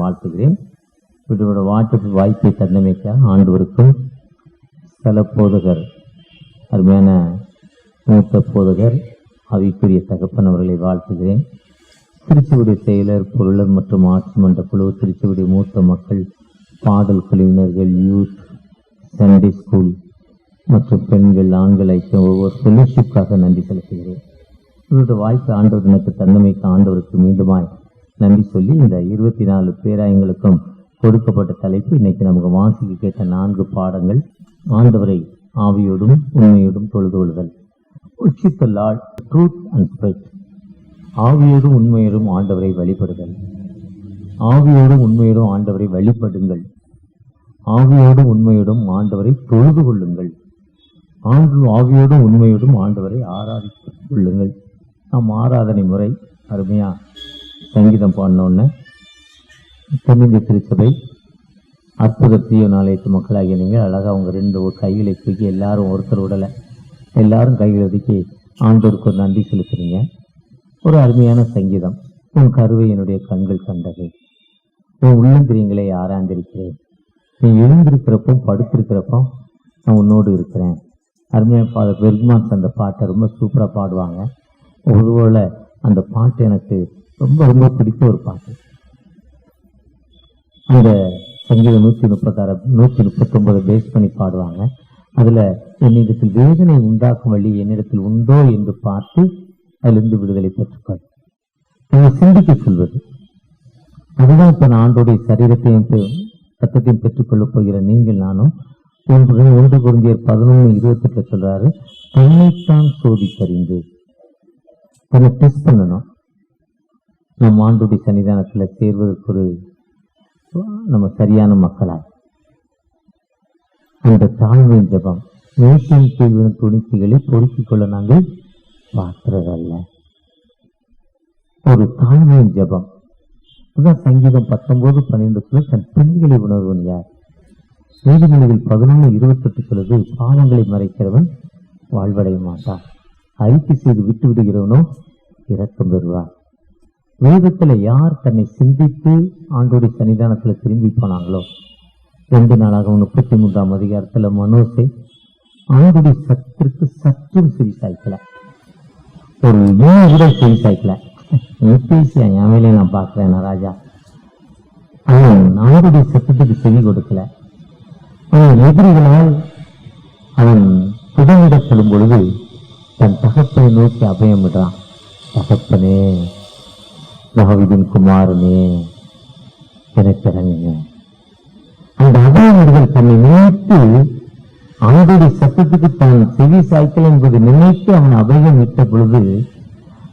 வாழ்த்துகிறேன். இவரோட வாய்ப்பை தந்தமைக்காக ஆண்டவருக்கும் ஸ்தல போதகர், அருமையான மூத்த போதகர், அவைக்குரிய தகப்பன் அவர்களை வாழ்த்துகிறேன். திருச்சியுடைய செயலர், பொருளர் மற்றும் ஆட்சி மன்ற குழு, திருச்சியுடைய மூத்த மக்கள், பாடல் குழுவினர்கள், யூத், சண்டே ஸ்கூல் மற்றும் பெண்கள், ஆண்கள் ஐக்கியம் ஒவ்வொரு ஃபெலோஷிப்காக நன்றி செலுத்துகிறேன். இவருடைய வாய்ப்பு ஆண்டவர் எனக்கு தந்தமைக்கு ஆண்டவருக்கு மீண்டுமாய் நன்றி சொல்லி, இந்த 24 பேராயங்களுக்கும் கொடுக்கப்பட்ட தலைப்பு இன்னைக்கு நமக்கு வாசிக்க கேட்ட 4 பாடங்கள். ஆண்டவரை ஆவியோடும் உண்மையோடும் தொழுது கொள்ளுதல். worship the Lord, truth and spirit. ஆவியோடும் உண்மையோடும் ஆண்டவரை வழிபடுதல். ஆவியோடும் உண்மையோடும் ஆண்டவரை வழிபடுங்கள். ஆவியோடும் உண்மையோடும் ஆண்டவரை தொழுது கொள்ளுங்கள். ஆவியோடும் உண்மையோடும் ஆண்டவரை ஆராதித்துக் கொள்ளுங்கள். நாம் ஆராதனை முறை அருமையா சங்கீதம் பாடினோன்னு தென்னிந்திய திருச்சபை அற்புத தீய நாளையத்து மக்களாகிய நீங்கள் அழகாக அவங்க 2 கைகளை தூக்கி எல்லாரும் ஒருத்தர் விடலை, எல்லாரும் கைகளை ஒதுக்கி ஆண்டோருக்கு ஒரு நன்றி செலுத்துறீங்க. ஒரு அருமையான சங்கீதம். உன் கருவை என்னுடைய கண்கள் கண்டது, உன் உள்ளந்திரியங்களை ஆராய்ந்திருக்கிறேன், நீ எழுந்திருக்கிறப்போ படுத்திருக்கிறப்போ நான் உன்னோடு இருக்கிறேன். அருமையாக ஃபாதர் பெர்க்மான்ஸ் அந்த பாட்டை ரொம்ப சூப்பராக பாடுவாங்க. ஒருவேளை அந்த பாட்டு எனக்கு ரொம்ப ரொம்ப பிடித்த ஒரு பாட்டு. அந்த சங்கீதம் 139 பேஸ் பண்ணி பாடுவாங்க. அதில் என்னிடத்தில் வேதனை உண்டாக்கும் வழி என்னிடத்தில் உண்டோ என்று பார்த்து அதிலிருந்து விடுதலை பெற்றுக்கொள். நீங்கள் சிந்திக்க சொல்வது அதுதான். இப்போ நான் ஆண்டோடைய சரீரத்தையும் ரத்தத்தையும் பெற்றுக்கொள்ளப் போகிற நீங்கள் நானும் 1 கொரிந்தியர் 11:28 சொல்றாரு, தன்னைத்தான் சோதித்தறிந்து தன்னை டெஸ்ட் பண்ணணும். நம் ஆண்டோடைய சன்னிதானத்தில் சேர்வதற்கு ஒரு நம்ம சரியான மக்களாய் அந்த தாழ்வின் ஜபம், மேட்டின் கீழ்வின் துணிக்கைகளை பொறுக்கிக் கொள்ள நாங்கள் பார்க்கிறதல்ல. ஒரு தாழ்வின் ஜபம் அதான் சங்கீதம் 19:12 தன் பிள்ளைகளை உணர்வன் யார்? நீதிமொழிகள் 11:28 சொல்லுது, பாவங்களை மறைக்கிறவன் வாழ்வடைய மாட்டான், அறிக்கை செய்து விட்டு விடுகிறவனோ இரக்கம் பெறுவார். வேதத்துல யார் தன்னை சிந்தித்து ஆண்டோடைய சன்னிதானத்துல திரும்பி போனாங்களோ, 2 நாளாகவும் 33ஆம் அதிகாரத்துல மனோசை ஆண்டுடைய சத்திற்கு சற்றும் சிறி சாய்க்கல, ஒரு கூட சிறி சாய்க்கல. பேசியா என் வேலையை நான் பார்க்கிறேன் ராஜா. அவன் ஆண்டுடைய சத்தத்துக்கு செவி கொடுக்கல. அவன் எதிரிகளால் அவன் புடமிடப்படும் பொழுது தன் தகப்பனை நோக்கி அபயம் விடுறான். தகப்பனே, தாவீதின் குமாரனே, எனக்கு இறங்குங்க. அந்த அபயவர்கள் தன்னை நினைத்து ஆண்டுடைய சத்தத்துக்கு தான் செவி சாய்க்கல் என்பது நினைத்து அவன் அபயம் விட்ட பொழுது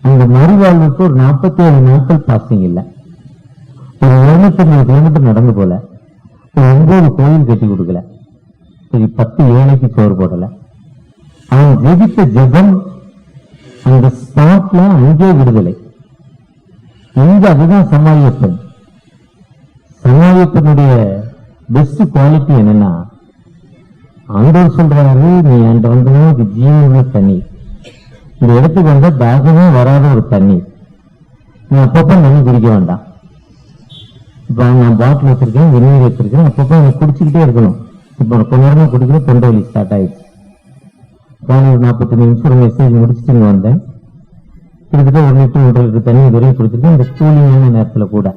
அந்த மறுவாழ்வுக்கு ஒரு 47 நாட்கள் பாசிங் இல்லை. ஒரு 250 கிலோமீட்டர் நடந்து போல, ஒரு 9 கோயில் கட்டி கொடுக்கல, சரி 10 ஏழைக்கு சோறு போடல. அவன் ஜெபித்த ஜெபம் அந்த ஸ்பாட்ல அங்கே விடுதலை. எங்க அதுதான் சமாளிப்பன். சமாளிப்பனுடைய பெஸ்ட் குவாலிட்டி என்னன்னா, ஆண்டவர் சொல்றாரு, நீ என்கிட்ட வந்தா இது ஜீவனுள்ள தண்ணீர், இந்த இடத்துக்கு வந்தா தாகமே வராத ஒரு தண்ணீர், நீ அப்பப்ப தண்ணி குடிக்க வேண்டாம். இப்ப நான் பாட்டில் வச்சிருக்கேன், வெந்நீர் வச்சிருக்கேன், அப்பப்ப எனக்கு குடிச்சுக்கிட்டே இருக்கணும். இப்ப கொஞ்ச நேரமா குடிக்கிற தொண்டை வலி ஸ்டார்ட் ஆயிடுச்சு. ஒரு 45 நிமிஷம் ஒரு மெசேஜ் முடிச்சுட்டு வந்தேன். கிட்டத்தட்ட 1 லிட்டர் 1.5 லிட்டர் தண்ணி வரையும் குடிச்சிருக்கேன், இந்த கூலிங்கான நேரத்துல கூட.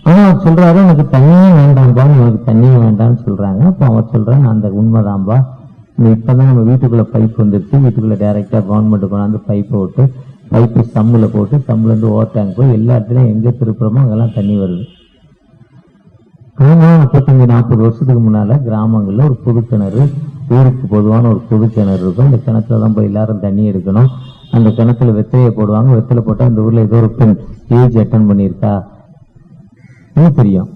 ஆனா அவர் சொல்றாரு, எனக்கு தண்ணியே வேண்டாம்பா, எனக்கு தண்ணியே வேண்டாம்னு சொல்றாங்க. அப்ப அவர் சொல்றாங்க, அந்த உண்மைதான்பா, இப்பதான் நம்ம வீட்டுக்குள்ள பைப் வந்துருச்சு, வீட்டுக்குள்ள டைரக்டா கவர்மெண்ட் கொண்டாந்து பைப்பை விட்டு, பைப்பு சம்முல போட்டு, சம்முல இருந்து ஓவர் டேங்க் போய் எல்லா இடத்துலயும் எங்க திருப்புறமோ அங்கெல்லாம் தண்ணி வருது. ஆனா 35-40 வருஷத்துக்கு முன்னால கிராமங்கள்ல ஒரு பொது கிணறு, ஊருக்கு பொதுவான ஒரு பொது கிணறு இருக்கும். அந்த கிணத்துலதான் போய் எல்லாரும் தண்ணி எடுக்கணும். அந்த கிணத்துல வெத்தையை போடுவாங்க. வெத்தலை போட்டா இந்த ஊர்ல ஏதோ ஒரு பெண் ஏஜ் அட்டன் பண்ணியிருக்கா தெரியும்.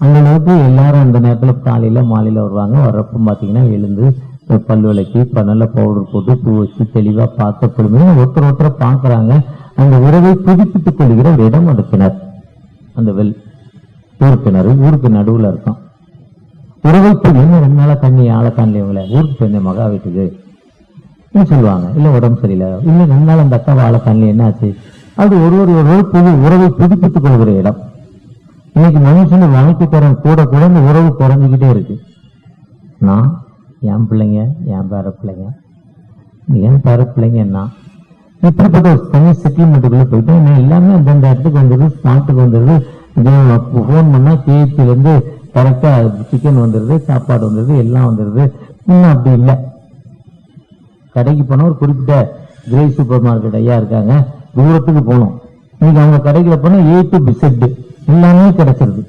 அந்த அளவுக்கு எல்லாரும் அந்த நேரத்துல காலையில மாலையில வருவாங்க. வர்றப்ப பாத்தீங்கன்னா எழுந்து பல் விளக்கி நல்ல பவுடர் போட்டு பூ வச்சு தெளிவா பார்த்த பொழுது ஒருத்தரை பாக்குறாங்க. அந்த உறவை புதுப்பித்துக் கொள்கிற ஒரு இடம் அந்த கிணறு, அந்த ஊர் கிணறு ஊருக்கு நடுவுல இருக்கும். உறவைப்பு என்ன 2 நாளா தண்ணி ஆளக்கான்ல இவங்கள ஊருக்கு போயிருந்தேன் மகா வீட்டுக்கு சொல்லுவாங்க. இல்ல உடம்பு சரியில்லை, இல்ல 2 நாள் அந்த அக்காவை ஆளக்கான்ல என்ன ஆச்சு, அது ஒருவர் புது உறவை புதுப்பித்துக் கொள்கிற இடம். இன்னைக்கு மனுஷன் வாழ்க்கை தரம் கூட கூட இந்த உறவு குறைஞ்சிக்கிட்டே இருக்கு. நான் என் பிள்ளைங்க, என் பேர பிள்ளைங்க, என் பேர பிள்ளைங்கன்னா இப்படிப்பட்ட ஒரு தனி செட்டில்மெண்ட்டுக்குள்ள போயிட்டு எல்லாமே அந்தந்த இடத்துக்கு வந்துடுது, ஸ்பாட்டுக்கு வந்துடுது. ஃபோன் பண்ணா கேஎஃப்சிலேருந்து கரெக்டா சிக்கன் வந்துடுது, சாப்பாடு வந்துடுது, எல்லாம் வந்துடுது. இன்னும் அப்படி இல்லை. கடைக்கு போனா ஒரு குறிப்பிட்ட கிரே சூப்பர் மார்க்கெட் ஐயா இருக்காங்க, தூரத்துக்கு போனோம். இன்னைக்கு அவங்க கடைக்குள்ள போனா A to Z எல்லாமே கிடைச்சிருது.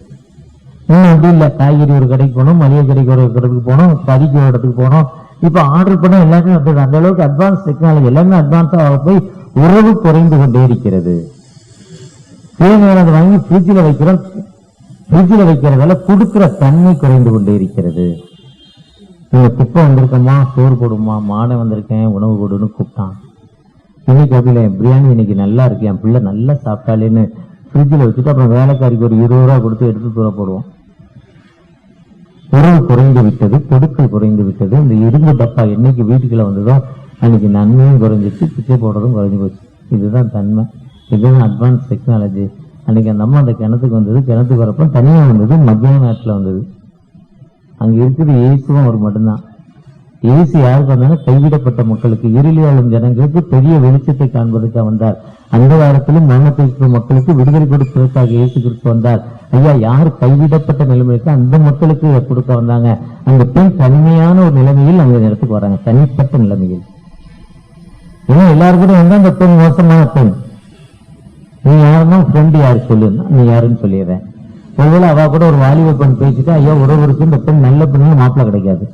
இன்னும் அப்படி இல்லை. காய்கறி ஒரு கடைக்கு போனோம், மளிகை கடைக்கு ஒரு இடத்துக்கு போனோம், பதிக்கு ஒரு இடத்துக்கு போனோம். இப்ப ஆர்டர் பண்ண எல்லாமே வந்துடுது. அந்த அளவுக்கு அட்வான்ஸ் டெக்னாலஜி எல்லாமே அட்வான்ஸா போய் உறவு குறைந்து கொண்டே இருக்கிறது. தேவையானதை வாங்கி ஃப்ரிட்ஜில் வைக்கிறோம். ஃப்ரிட்ஜில் வைக்கிறதால கொடுக்கிற தன்மை குறைந்து கொண்டே இருக்கிறது. நீங்க குப்பை வந்திருக்கமா, சோறு போடுமா, மாடை வந்திருக்கேன் உணவு கொடுன்னு கூப்பிட்டான். இன்னைக்கு அப்படி இல்லை. பிரியாணி இன்னைக்கு நல்லா இருக்கு, என் பிள்ளை நல்லா சாப்பிட்டாலேன்னு ஃப்ரிட்ஜில் வச்சுட்டு அப்புறம் வேலைக்காரிக்கு ஒரு 20 ரூபா கொடுத்து எடுத்து தூர போடுவோம். உறவு குறைந்து விட்டது, கொடுக்கல் குறைந்து விட்டது. இந்த இரும்பு டப்பா என்னைக்கு வீட்டுக்குள்ள வந்ததோ அன்னைக்கு நன்மையும் குறைஞ்சிச்சு, பிச்சை போடுறதும் குறைஞ்சி போச்சு. இதுதான் தன்மை, இதுதான் அட்வான்ஸ் டெக்னாலஜி. அன்னைக்கு அந்த அம்மா அந்த கிணத்துக்கு வந்தது, கிணத்துக்கு வரப்போ தனியாக வந்தது, மத்தியான நேரத்தில் வந்தது. அங்க இருக்குது இயேசுவும் அவர் மட்டும்தான். இயேசு யாருக்கு வந்தாலும் கைவிடப்பட்ட மக்களுக்கு, இருளியாளும் ஜனங்களுக்கு பெரிய வெளிச்சத்தை காண்பதற்காக வந்தார். அந்த காலத்திலும் மரணத்தை மக்களுக்கு விடுதலை கொடுப்பதற்காக இயேசு கிறிஸ்து வந்தார். ஐயா, யார் கைவிடப்பட்ட நிலைமைக்கு அந்த மக்களுக்கு கொடுக்க வந்தாங்க. அந்த பெண் தனிமையான ஒரு நிலைமையில் அந்த இடத்துக்கு வராங்க, தனிப்பட்ட நிலைமையில். ஏன்னா எல்லாரும் கூட வந்து அந்த பெண் மோசமான பெண். நீ யாருன்னா ஃப்ரெண்டு யாரு சொல்லுன்னா நீ யாருன்னு சொல்லிடுறேன். ஒருவேளை அவ கூட ஒரு வாலிப பெண் பேசிட்டு ஐயா உறவு இருக்கு, இந்த பெண் நல்ல பெண்ணு மாப்பிள்ள கிடைக்காது,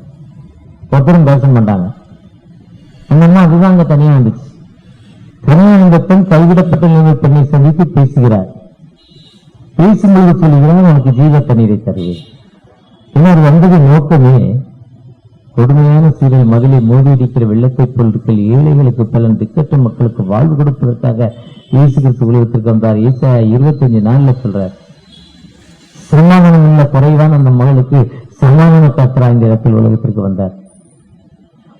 ஒருத்தரும் பேச மாட்டாங்க. அந்த அம்மா அதுதான் அங்க தனியா வந்துச்சு. தனியா இந்த பெண் கைவிடப்பட்ட நிலைமை பெண்ணை சந்தித்து பேசுகிறார். பேசும்போது சொல்லுகிறார், உனக்கு ஜீவ தண்ணீரை தருவேன். ஏன்னா அது வந்தது நோக்கமே கொடுமையான சீரியல் மதிலை மோதியடிக்கிற வெள்ளத்தை பொருட்கள் ஏழைகளுக்கு பலன், திக்கற்ற மக்களுக்கு வாழ்வு கொடுப்பதற்காக இயேசு கிறிஸ்து உலகத்திற்கு வந்தார். ஏசாயா 25:4 சொல்றார், சமாதானம் உள்ள குறைவான அந்த மகளுக்கு சமாதான காத்திரா இந்த இடத்தில் உலகத்திற்கு வந்தார்.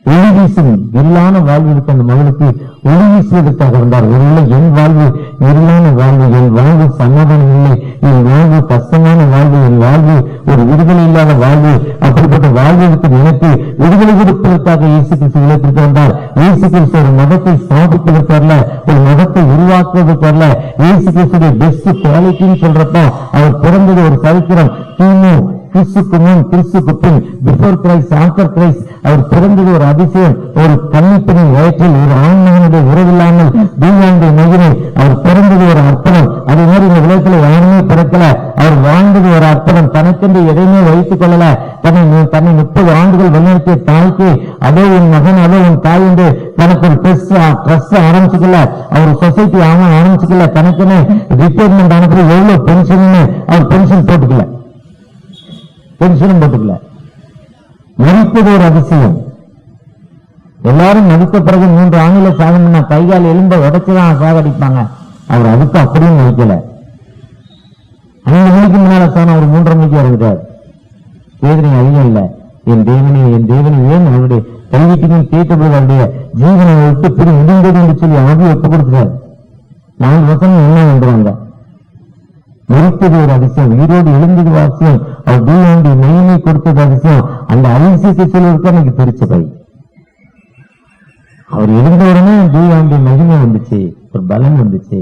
ஒளி வீசும் இருளான வாழ்வு இருக்க அந்த மகளுக்கு ஒளி வீசுவதற்காக வந்தார். ஒருவேளை என் வாழ்வு இருளான வாழ்வு, என் வாழ்வு சமாதானம் இல்லை, என் வாழ்வு கஷ்டமான வாழ்வு, என் வாழ்வு ஒரு விடுதலை இல்லாத வாழ்வு, அப்படிப்பட்ட வாழ்வுக்கு நினைத்து விடுதலை கொடுப்பதற்காக இயேசு கிறிஸ்து உலகத்திற்கு வந்தார். இயேசு கிறிஸ்து ஒரு மதத்தை ஸ்தாபிப்பதற்கல்ல, ஒரு மதத்தை உருவாக்குவதற்கல்ல. இயேசு கிறிஸ்துடைய பெஸ்ட் குவாலிட்டின்னு சொல்றப்ப அவர் பிறந்தது ஒரு சரித்திரம். கிறிஸ்துக்கு முன் கிறிஸ்துக்கு பின், பிஃபோர் கிரைஸ்ட் ஆஃப்டர் கிரைஸ்ட். அவர் பிறந்தது ஒரு அதிசயம். ஒரு கன்னிப்பெண்ணின் வயிற்றில் ஒரு ஆண்மகனுடைய உறவில்லாமல் தீவாண்டி மகிழை. அவர் பிறந்தது ஒரு அர்ப்பணம். அதே மாதிரி இந்த உலகத்துல யாருமே பிறக்கல. அவர் வாழ்ந்தது ஒரு அர்ப்பணம். தனக்கென்று எதையுமே வைத்துக் கொள்ளல. தன்னை 30 ஆண்டுகள் வழிநடத்திய தாய்க்கு அதோ என் மகன், அதோ என் தாய் என்று தனக்கு ஒரு ட்ரஸ்ட் ஆரம்பிச்சுக்கல. அவர் சொசைட்டி ஆரம்பிச்சுக்கல. தனக்குன்னு ரிட்டையர்மெண்ட் அனுப்பி எவ்வளவு பென்ஷன் அவர் பென்ஷன் போட்டுக்கல, பென்ஷனும் போட்டுக்கல. மதிப்பது ஒரு அதிசயம். எல்லாரும் மதித்த பிறகு 3 ஆண்டுல சாகணும்னா கைகால் எலும்ப உடைச்சுதான் சாகடிப்பாங்க. அவர் அதுக்கு அப்படியும் மதிக்கல. 5 மணிக்கு முன்னால சாணம் அவர் 3:30 மணிக்கு இறங்குறார். வேதனை அதிகம் இல்ல. என் தேவனே ஏன் அவருடைய கைவிட்டியும் கேட்டபோது அவருடைய ஜீவனை விட்டு பிரி முடிந்தது என்று சொல்லி ஆவியை ஒப்பு கொடுக்கிறார். 4 வருஷம் என்ன வந்துருவாங்க. மறித்தது ஒரு அதிசயம், உயிரோடு எழுந்தது அவசியம், அவர் தீவாண்டி மெய்மை கொடுத்தது அதிசயம். அந்த அதிசயத்தை சொல்லியிருக்க எனக்கு திருச்சபை. அவர் எழுந்தவுடனே தீவாண்டி மகிமை வந்துச்சு, ஒரு பலன் வந்துச்சு.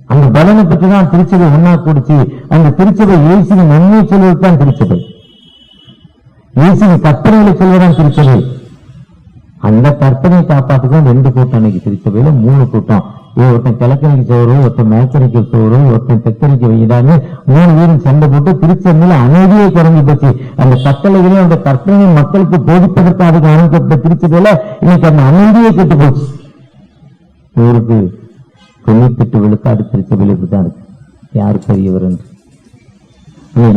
அந்த பலனை பற்றிதான் திருச்சபை ஒன்னா கூடிச்சு. அந்த திருச்சபை இயேசுவின் நன்மை சொல்வதுதான் திருச்சபை, இயேசுவின் கற்பனைகளை சொல்வதுதான் திருச்சபை. அந்த கற்பனை காப்பாற்றுக்கும் 2 கூட்டம் அன்னைக்கு திருச்சபையில 3 கூட்டம். ஒருத்தன் கிழக்கணிக்கு சோறு, ஒருத்தன் மேற்கணிக்கு சோறு, ஒருத்தன் தெற்கணிக்கு வெயிடான்னு 3 பேரும் சண்டை போட்டு திருச்சபையில அமைதியை குறைஞ்சி போச்சு. அந்த கட்டளைகளையும் அந்த கற்பனையும் மக்களுக்கு போதிப்பதற்காக அமைக்கப்பட்ட திருச்சபையில இன்னைக்கு அந்த அமைதியை கெட்டு போச்சு. ஊருக்கு 98 விழுக்காடு திருச்சபையில இப்படிதான் இருக்கு. யாரு பெரியவர் என்று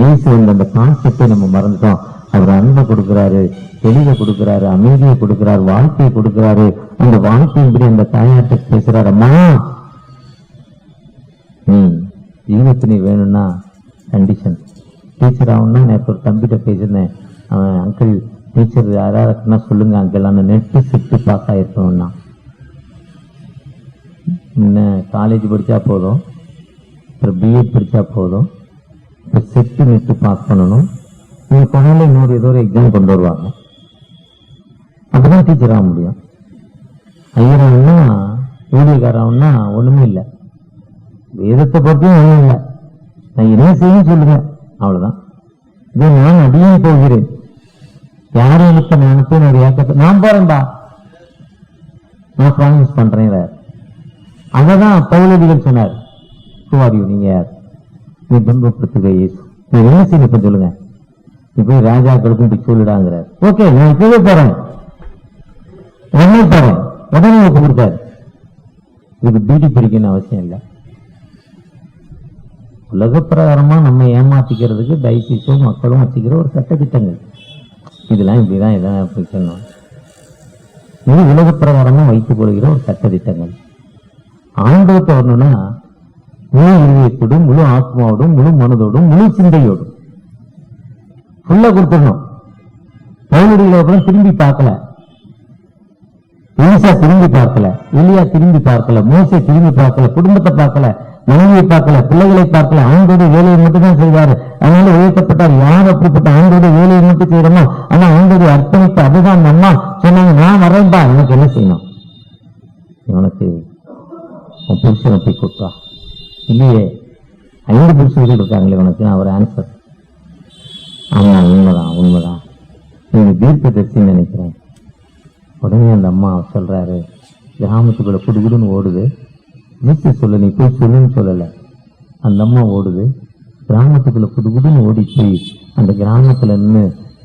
இயேசு அந்த கான்செப்டை நம்ம மறந்துட்டோம். அவர் அன்பை கொடுக்கிறாரு, தெளிவை கொடுக்கிறாரு, அமைதியை கொடுக்கிறார், வாழ்க்கையை கொடுக்கிறாரு. அந்த வாழ்க்கையின்படி அந்த தாயாட்ட பேசுறாரு, அம்மா ஜீவத்தினை வேணும்னா கண்டிஷன். டீச்சர் ஆகணும்னா நேற்று ஒரு தம்பிட்ட பேசியிருந்தேன். அவன் அங்கிள் டீச்சர் யாராருக்குன்னா சொல்லுங்க அங்கிள், அந்த நெட்டு செட்டு பாஸ் ஆயிருக்கணும்னா. காலேஜ் படிச்சா போதும், அப்புறம் பிஎட் படிச்சா போதும், இப்போ செட்டு நெட்டு பாஸ் பண்ணணும், நீங்க கொண்டால இன்னொரு ஏதோ ஒரு எக்ஸாம் கொண்டு வருவாங்க, அப்படிதான் டீச்சர் ஆக முடியும். ஐயராகனா ஊழியக்காரன்னா ஒண்ணுமே இல்லை, வேதத்தை பற்றியும் ஒண்ணும் இல்லை. நான் என்ன செய்ய சொல்லுங்க, அவ்வளவுதான். இதை நான் அடியே போகிறேன், யாரும் எனக்கு நினைப்பு என்னுடைய ஏக்கத்தை நான் போறேன்பா, நான் ப்ராமிஸ் பண்றேன். அததான் பவுலடிகள் சொன்னார், நீங்க யார், நீ துன்பப்படுத்துக இயேசு, நீ என்ன செய்ய இப்ப சொல்லுங்க, நீ போய் ராஜாக்களுக்கும் இப்படி சொல்லிடாங்கிறார். ஓகே, நான் இப்பவே போறேன், உடனே போறேன், உடனே ஒப்பு கொடுத்தாரு. இதுக்கு பீடி பிடிக்கணும்னு அவசியம் இல்லை. உலக பிரகாரமா நம்ம ஏமாத்திக்கிறதுக்கு டைசிஸும் மக்களும் வச்சுக்கிற ஒரு சட்ட திட்டங்கள், இதெல்லாம் இப்படிதான் இதான் பிடிக்கணும், இது உலக பிரகாரமா வைத்துக் கொள்கிற ஒரு சட்ட திட்டங்கள். ஆண்டவத்தை வரணும்னா முழு இதயத்தோடும், முழு ஆத்மாவோடும், முழு மனதோடும், முழு சிந்தையோடும் ஃபுல்லா கொடுத்துடணும். பவுலடிகளை திரும்பி பார்க்கல, ஈசா திரும்பி பார்க்கல, எலியா திரும்பி பார்க்கல, மோசே திரும்பி பார்க்கல, குடும்பத்தை பார்க்கல, மனைவியை பார்க்கல, பிள்ளைகளை பார்க்கல, ஆண்டோட வேலையை மட்டும் தான் செய்வாரு. அதனால உயர்த்தப்பட்டார். யார் அப்படிப்பட்ட ஆண்டோட வேலையை மட்டும் செய்யறோமோ ஆனா ஆண்டோட அர்ப்பணிப்பு அதுதான். அம்மா சொன்னாங்க, நான் வரேன்பா, எனக்கு என்ன செய்யணும், உனக்கு உன் புருஷனை போய் கொடுத்தா, இல்லையே 5 புருஷர்கள் இருக்காங்களே உனக்கு, நான் ஒரு ஆன்சர். ஆமா, உண்மைதான் உண்மைதான், நீங்க தீர்க்கதரிசின்னு நினைக்கிறேன். உடனே அந்த அம்மா சொல்றாரு, கிராமத்துக்குள்ள குடுகுடுன்னு ஓடுது, வீட்டு சொல்ல, நீ போய் சொல்லுன்னு சொல்லல, அந்த அம்மா ஓடுது கிராமத்துக்குள்ள குடுகுடுன்னு ஓடி போய் அந்த கிராமத்துல நின்று,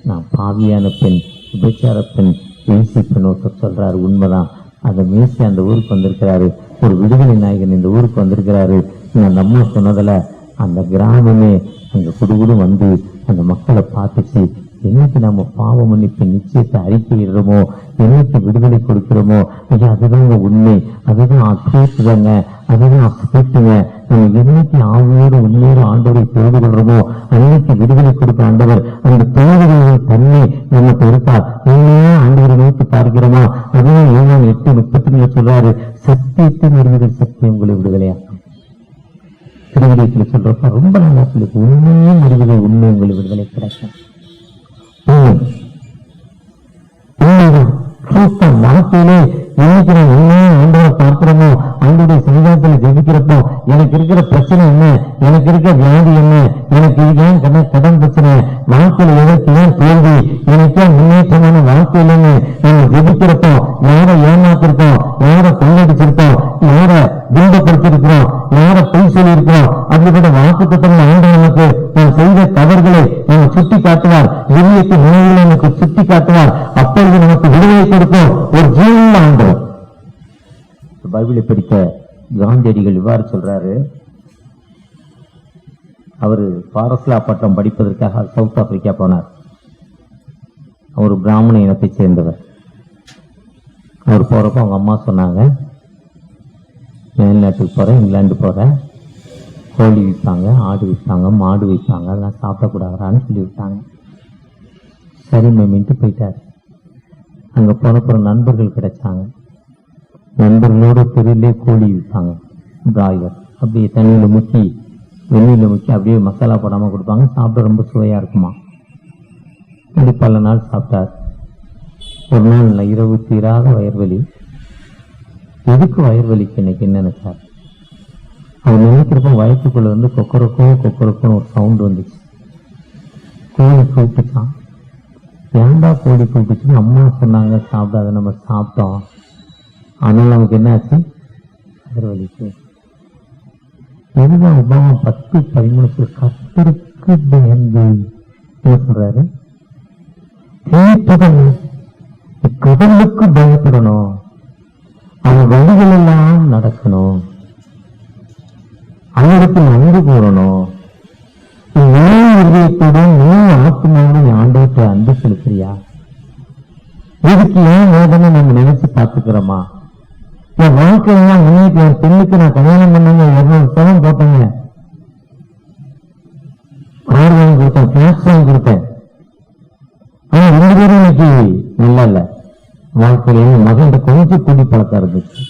நான் பாவியான பெண், விபச்சார பெண், பேசி பெண் ஒருத்தர் சொல்றாரு, உண்மைதான். அந்த மேசி அந்த ஊருக்கு வந்திருக்கிறாரு, ஒரு விடுதலை நாயகன் இந்த ஊருக்கு வந்திருக்கிறாரு. அந்த அம்மா சொன்னதுல அந்த கிராமமே அங்க குடுகுடு வந்து அந்த மக்களை பார்த்துச்சு. என்னைக்கு நம்ம பாவ மன்னிப்பு நிச்சயத்தை அறிக்கையிடுறோமோ, என்னைக்கு விடுதலை கொடுக்கிறோமோ, அதுதாங்க உண்மை, அதுதான் அற்புதங்க, அதுதான் அற்புதங்க. நம்ம என்னைக்கு ஆவியோடு உண்மையோடு ஆண்டவரை தெரிந்து கொள்றோமோ அன்னைக்கு விடுதலை கொடுக்க ஆண்டவர். அந்த தேவைகளின் தன்மை நமக்கு இருக்கார். உண்மையா ஆண்டவரை நோக்கி பார்க்கிறோமா, அதுவும் யோவான் 8:34 சொல்றாரு, சத்தியத்தின் விடுதல் சத்தியம் உங்களை விடுதலையாக்கும். திருவிடத்தில் சொல்றப்ப ரொம்ப நல்லா சொல்லி, உண்மையும் விடுதலை, உண்மை உங்களை விடுதலை கிடைக்கும். வாழ்க்கையிலே என்னைக்கு நான் உண்மையா ஆண்டவரை பார்க்கிறோமோ, ஆண்டோடைய சமுதாயத்துல ஜெபிக்கிறப்போ, எனக்கு இருக்கிற பிரச்சனை என்ன, எனக்கு இருக்கிற வியாதி என்ன, எனக்கு ஏன் கடன் பிரச்சனை, வாழ்க்கையில எனக்கு ஏன் தோல்வி, எனக்கு ஏன் முன்னேற்றமான வாழ்க்கை இல்லைன்னு நம்ம ஜெபிக்கிறப்போ, யாரை ஏமாத்திருக்கோம், யாரை கொள்ளடிச்சிருக்கோம், யாரை துன்பப்படுத்திருக்கிறோம், யாரை பொய் சொல்லியிருக்கிறோம், அப்படிப்பட்ட வாக்குத்தத்தங்கள் ஆண்டவர் நமக்கு நாம் செய்த தவறுகளை நம்ம சுட்டி காட்டுவார், விரியத்து நோய்களை நமக்கு சுட்டி காட்டுவார். அப்பொழுது நமக்கு விடுதலை கொடுக்கும் ஒரு ஜீவன் ஆண்டவர். பைபிளை படித்த காந்தியடிகள் இவ்வாறு சொல்றாரு. அவரு பாரஸ்லா பட்டம் படிப்பதற்காக சவுத் ஆப்பிரிக்கா போனார். அவர் பிராமண இனத்தை சேர்ந்தவர். அவர் போறப்ப அவங்க அம்மா சொன்னாங்க, மேல்நாட்டுக்கு போறேன், இங்கிலாந்து போறேன், கோழி விற்பாங்க, ஆடு விற்பாங்க, மாடு விற்பாங்க, அதெல்லாம் சாப்பிடக்கூடாதான்னு சொல்லி விட்டாங்க. சரி மேமின்ட்டு போயிட்டார். அங்க போனப்புறம் நண்பர்கள் கிடைச்சாங்க. நண்பர்களோட தெருவிலே கோழி விற்பாங்க, பிராய்லர். அப்படியே தண்ணியில முக்கி வெந்நீர்ல முக்கி அப்படியே மசாலா போடாம கொடுப்பாங்க. சாப்பிட ரொம்ப சுவையா இருக்குமா. அப்படி பல நாள் சாப்பிட்டார். ஒரு நாள் இரவு தீராத வயர்வலி. எதுக்கு வயர்வலிக்கு இன்னைக்கு என்ன நினைச்சார்? அவர் நினைக்கிறப்ப வயத்துக்குள்ள வந்து கொக்கரக்கும் ஒரு சவுண்ட் வந்துச்சு. கோழி கூப்பிட்டுச்சான். ஏண்டா கோழி கூப்பிட்டுச்சுன்னு அம்மா சொன்னாங்க, சாப்பிடாத. நம்ம சாப்பிட்டோம், ஆனால் நமக்கு என்ன ஆச்சு? வயர்வலிக்கு. எதுதான் உபாமா 10:13 கர்த்தருக்கு பயந்து என்ன சொல்றாரு? கடவுளுக்கு பயப்படணும், அவன் வழிகள் எல்லாம் நடக்கணும், அவருக்கு அன்பு கூறணும். இதயத்தோடும் ஆத்மாவோடும் ஆண்டவற்றை அன்பு செலுத்துறியா? இதுக்கு ஏன் வேதனை நம்ம நினைச்சு பார்த்துக்கிறோமா? என் வாழ்க்கையெல்லாம் முன்னேற்றி என் பெண்ணுக்கு நான் கல்யாணம் பண்ணாங்க, 200 சவம் போட்டேங்க, கார் வாங்கி கொடுத்தேன், கேஷ் வாங்கி கொடுத்தேன். ஆனா 2 பேரும் இன்னைக்கு நல்லா இல்ல. வாழ்க்கையில மகன் கொஞ்சம் கூடி பழக்கம் இருந்துச்சு.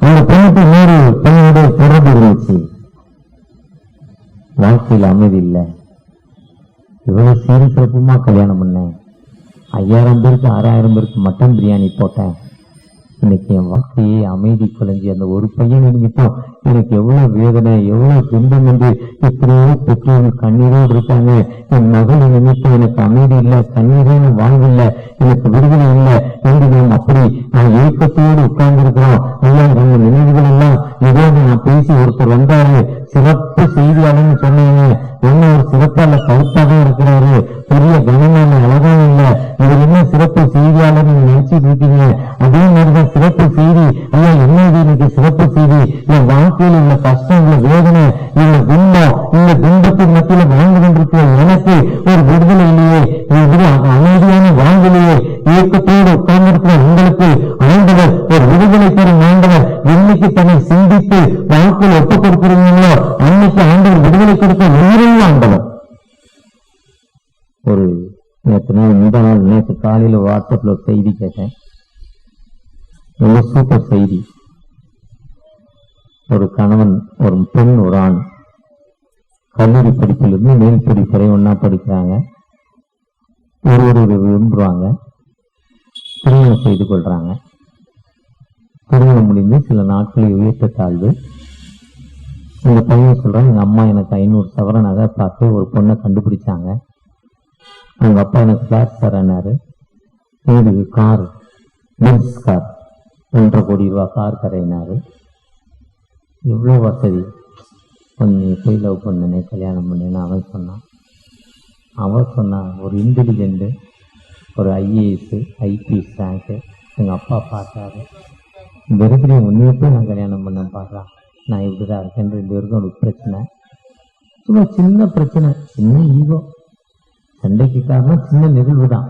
அந்த பெண்ணுக்கு இன்னொரு பெண்ணோட தொடர்பு இருந்துச்சு. வாழ்க்கையில் அமைதி இல்லை. இவ்வளவு சீர சிறப்புமா கல்யாணம் பண்ணேன், 5000 பேருக்கு 6000 பேருக்கு மட்டன் பிரியாணி போட்டேன். இன்னைக்கு என் வாழ்க்கையே அமைதி குலைஞ்சி அந்த ஒரு பையன் நிமித்தம் எனக்கு எவ்வளவு வேதனை, எவ்வளவு துன்பம் என்று எத்தனையோ பெற்றோர்கள் கண்ணீரோடு இருக்காங்க. என் மகள் நிமித்தம் எனக்கு அமைதி இல்லை, கண்ணீரோடு வாழ்வில்லை, எனக்கு விடுதலை இல்லை என்று நாம் அப்படி நான் ஏக்கத்தோடு உட்கார்ந்து இருக்கிறோம். ஐயா, நம்ம நினைவுகள் எல்லாம் இதோடு நான் பேசி ஒருத்தர் வந்தாரு, சிறப்பு செய்தியாளர்னு சொன்னாங்க. என்ன ஒரு சிறப்பால கருத்தாக இருக்கிறாரு, பெரிய கனமான அழகாக இல்லை, இவர் என்ன சிறப்பு செய்தியாளர் நீங்க நினைச்சிட்டு இருக்கீங்க. அதே மாதிரிதான் சிறப்பு செய்தி. ஐயா, என்னது இன்னைக்கு சிறப்பு செய்தி? என் வாழ்க்கையில் உள்ள கஷ்டம், உள்ள வேதனை, இந்த துன்பம், இந்த துன்பத்தின் மத்தியில வாழ்ந்து கொண்டிருக்கிற எனக்கு ஒரு விடுதலை இல்லையே, அமைதியான வாழ்விலேயே இயக்கத்தோடு உட்கார்ந்திருக்கிற உங்களுக்கு ஆண்டவர் ஒரு விடுதலை தரும் ஆண்டவர். இன்னைக்கு தன்னை சிந்தித்து வாழ்க்கையில் ஒப்புக் கொடுக்கிறீங்களோ அன்னைக்கு ஆண்டவர் விடுதலை கொடுக்க உயிரிழந்த ஆண்டவர். ஒரு நேற்று காலையில வாட்ஸ்அப்ல ஒரு செய்தி கேட்டேன், ரொம்ப சூப்பர் செய்தி. ஒரு கணவன், ஒரு பெண், ஒரு ஆண் கல்லூரி படிப்பிலிருந்து மேல் படிப்பு வரை ஒன்னா படிக்கிறாங்க. ஒருவர் விரும்புவாங்க, திருமணம் செய்து கொள்றாங்க. திருமணம் முடிந்து சில நாட்களில் உயர்த்த தாழ்வு. இந்த பையன் சொல்றான், எங்க அம்மா எனக்கு 500 சவரன் நகை பார்த்து ஒரு பொண்ணை கண்டுபிடிச்சாங்க. அவங்க அப்பா எனக்கு பிளாட் தரனாரு. வீடு கார், பென்ஸ் கார், 1.5 கோடி ரூபாய் கார் கரையினாரு. எவ்வளோ வசதி. நீ போய் லவ் பண்ணனே, கல்யாணம் பண்ணேன்னு அவன் சொன்னான். ஒரு இன்டெலிஜென்ட், ஒரு ஐஏஎஸ் ஐபிஎஸ் ரேங்க்கு. எங்கள் அப்பா பார்த்தாரு, இந்த இருக்கிற உன்னைய போய் நான் கல்யாணம் பண்ண பார்க்குறான், நான் இப்படிதான் இருக்கேன். 2 பேருக்கும் ஒரு பிரச்சனை, சும்மா சின்ன பிரச்சனை, சின்ன ஈகோ. சண்டைக்கு காரணம் சின்ன நிகழ்வு தான்.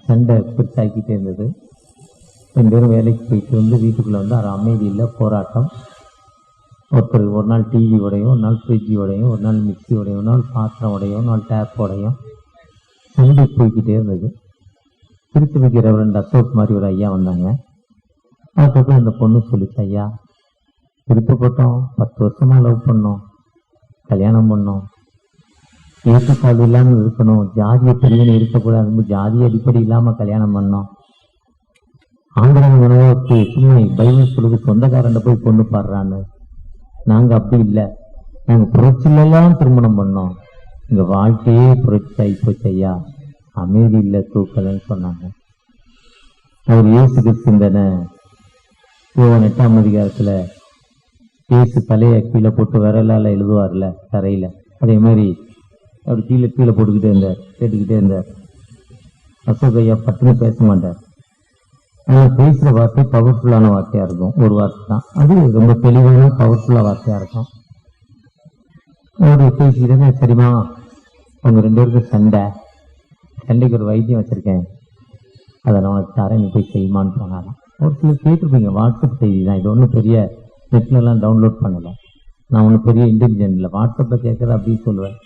சண்டை பெருசாக்கிட்டே இருந்தது. 2 பேரும் வேலைக்கு போயிட்டு வந்து வீட்டுக்குள்ளே வந்து அது அமைதி இல்லை, போராட்டம். ஒருத்தர் ஒரு நாள் டிவி உடையும், ஒரு நாள் ஃப்ரிட்ஜ் உடையும், ஒரு நாள் மிக்சி உடையும், ஒரு நாள் பாத்திரம் உடையும், ஒரு நாள் டேப் உடையும். சண்டை போய்கிட்டே இருந்தது. திருச்சி வைக்கிற 2 அசோக் மாதிரி ஒரு ஐயா வந்தாங்க. அதுக்கப்புறம் அந்த பொண்ணு சொல்லிச்சு, ஐயா விருப்பப்பட்டோம், 10 வருஷமா லவ் பண்ணோம், கல்யாணம் பண்ணோம், ஏற்றுக்கால் இல்லாமல் இருக்கணும், ஜாதிய பிரிவினை இருக்கக்கூடாது, ஜாதி அடிப்படை இல்லாம கல்யாணம் பண்ணோம். ஆந்திரன் உணவுக்கு சும்மா பைபிள் சொல்லுக்கு சொந்தக்காரண்ட போய் பொண்ணு பாடுறான்னு. நாங்க அப்படி இல்லை, நாங்க புரட்சியிலாம் திருமணம் பண்ணோம், எங்க வாழ்க்கையே புரட்சி ஆகிப்போச்சு ஐயா, அமைதி இல்லை, தூக்கலன்னு சொன்னாங்க. அவர் இயேசு கிறிஸ்துந்தன யோவான் 8ஆம் அதிகாரத்துல இயேசு தலையை கீழே போட்டு விரலால எழுதுவார்ல தரையில, அதே மாதிரி அவர் கீழே போட்டுக்கிட்டே இருந்தார், கேட்டுக்கிட்டே இருந்தார். அசோக் ஐயா பட்டுன்னு பேச மாட்டார். ஆனால் பேசுகிற வார்த்தை பவர்ஃபுல்லான வார்த்தையா இருக்கும். ஒரு வார்த்தை தான், அது ரொம்ப தெளிவான பவர்ஃபுல்லா வார்த்தையா இருக்கும். அவரு பேசிக்கிட்டே, சரிமா உங்க 2 பேருக்கும் சண்டைக்கு ஒரு வைத்தியம் வச்சிருக்கேன், அதை நான் உனக்கு தரேன், நீ போய் செய்யுமான்னு சொன்னாராம். ஒரு சிலர் கேட்டிருப்பீங்க, வாட்ஸ்அப் செய்தி தான் இது, ஒன்றும் பெரிய நெட்லலாம் டவுன்லோட் பண்ணலை, நான் ஒன்றும் பெரிய இன்டெலிஜென்ட் இல்லை, வாட்ஸ்அப்ல கேட்கறது அப்படின்னு சொல்லுவேன்.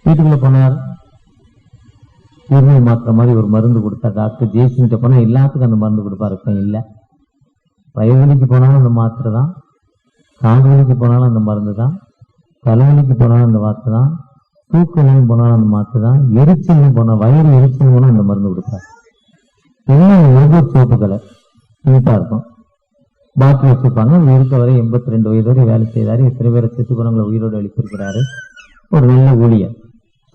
வீட்டுக்குள்ள போனார், இருமல் மாத்திர மாதிரி ஒரு மருந்து கொடுத்தா. டாக்டர் ஜேசிங்கிட்ட போனா எல்லாத்துக்கும் அந்த மருந்து கொடுப்பாரு, இப்ப இல்லை. வயவலிக்கு போனாலும் அந்த மாத்திரை தான், கால்வலிக்கு போனாலும் அந்த மருந்து தான், தலைவலிக்கு போனாலும் அந்த மாத்திரை தான், தூக்கம்னு போனாலும் அந்த மாத்திரை தான், எரிச்சல்னு போனா வயிறு எரிச்சல் போனா அந்த மருந்து கொடுப்பாரு. எல்லாம் ஒவ்வொரு சோப்பு கலர் நீட்டா இருக்கும், பாட்டில் வச்சுப்பாங்க. இருக்க வரை 82 வயதோடு வேலை செய்தாரு. எத்தனை பேரை செத்து குணங்களை உயிரோடு அளித்திருக்கிறாரு. ஒரு நல்ல ஊழியர்,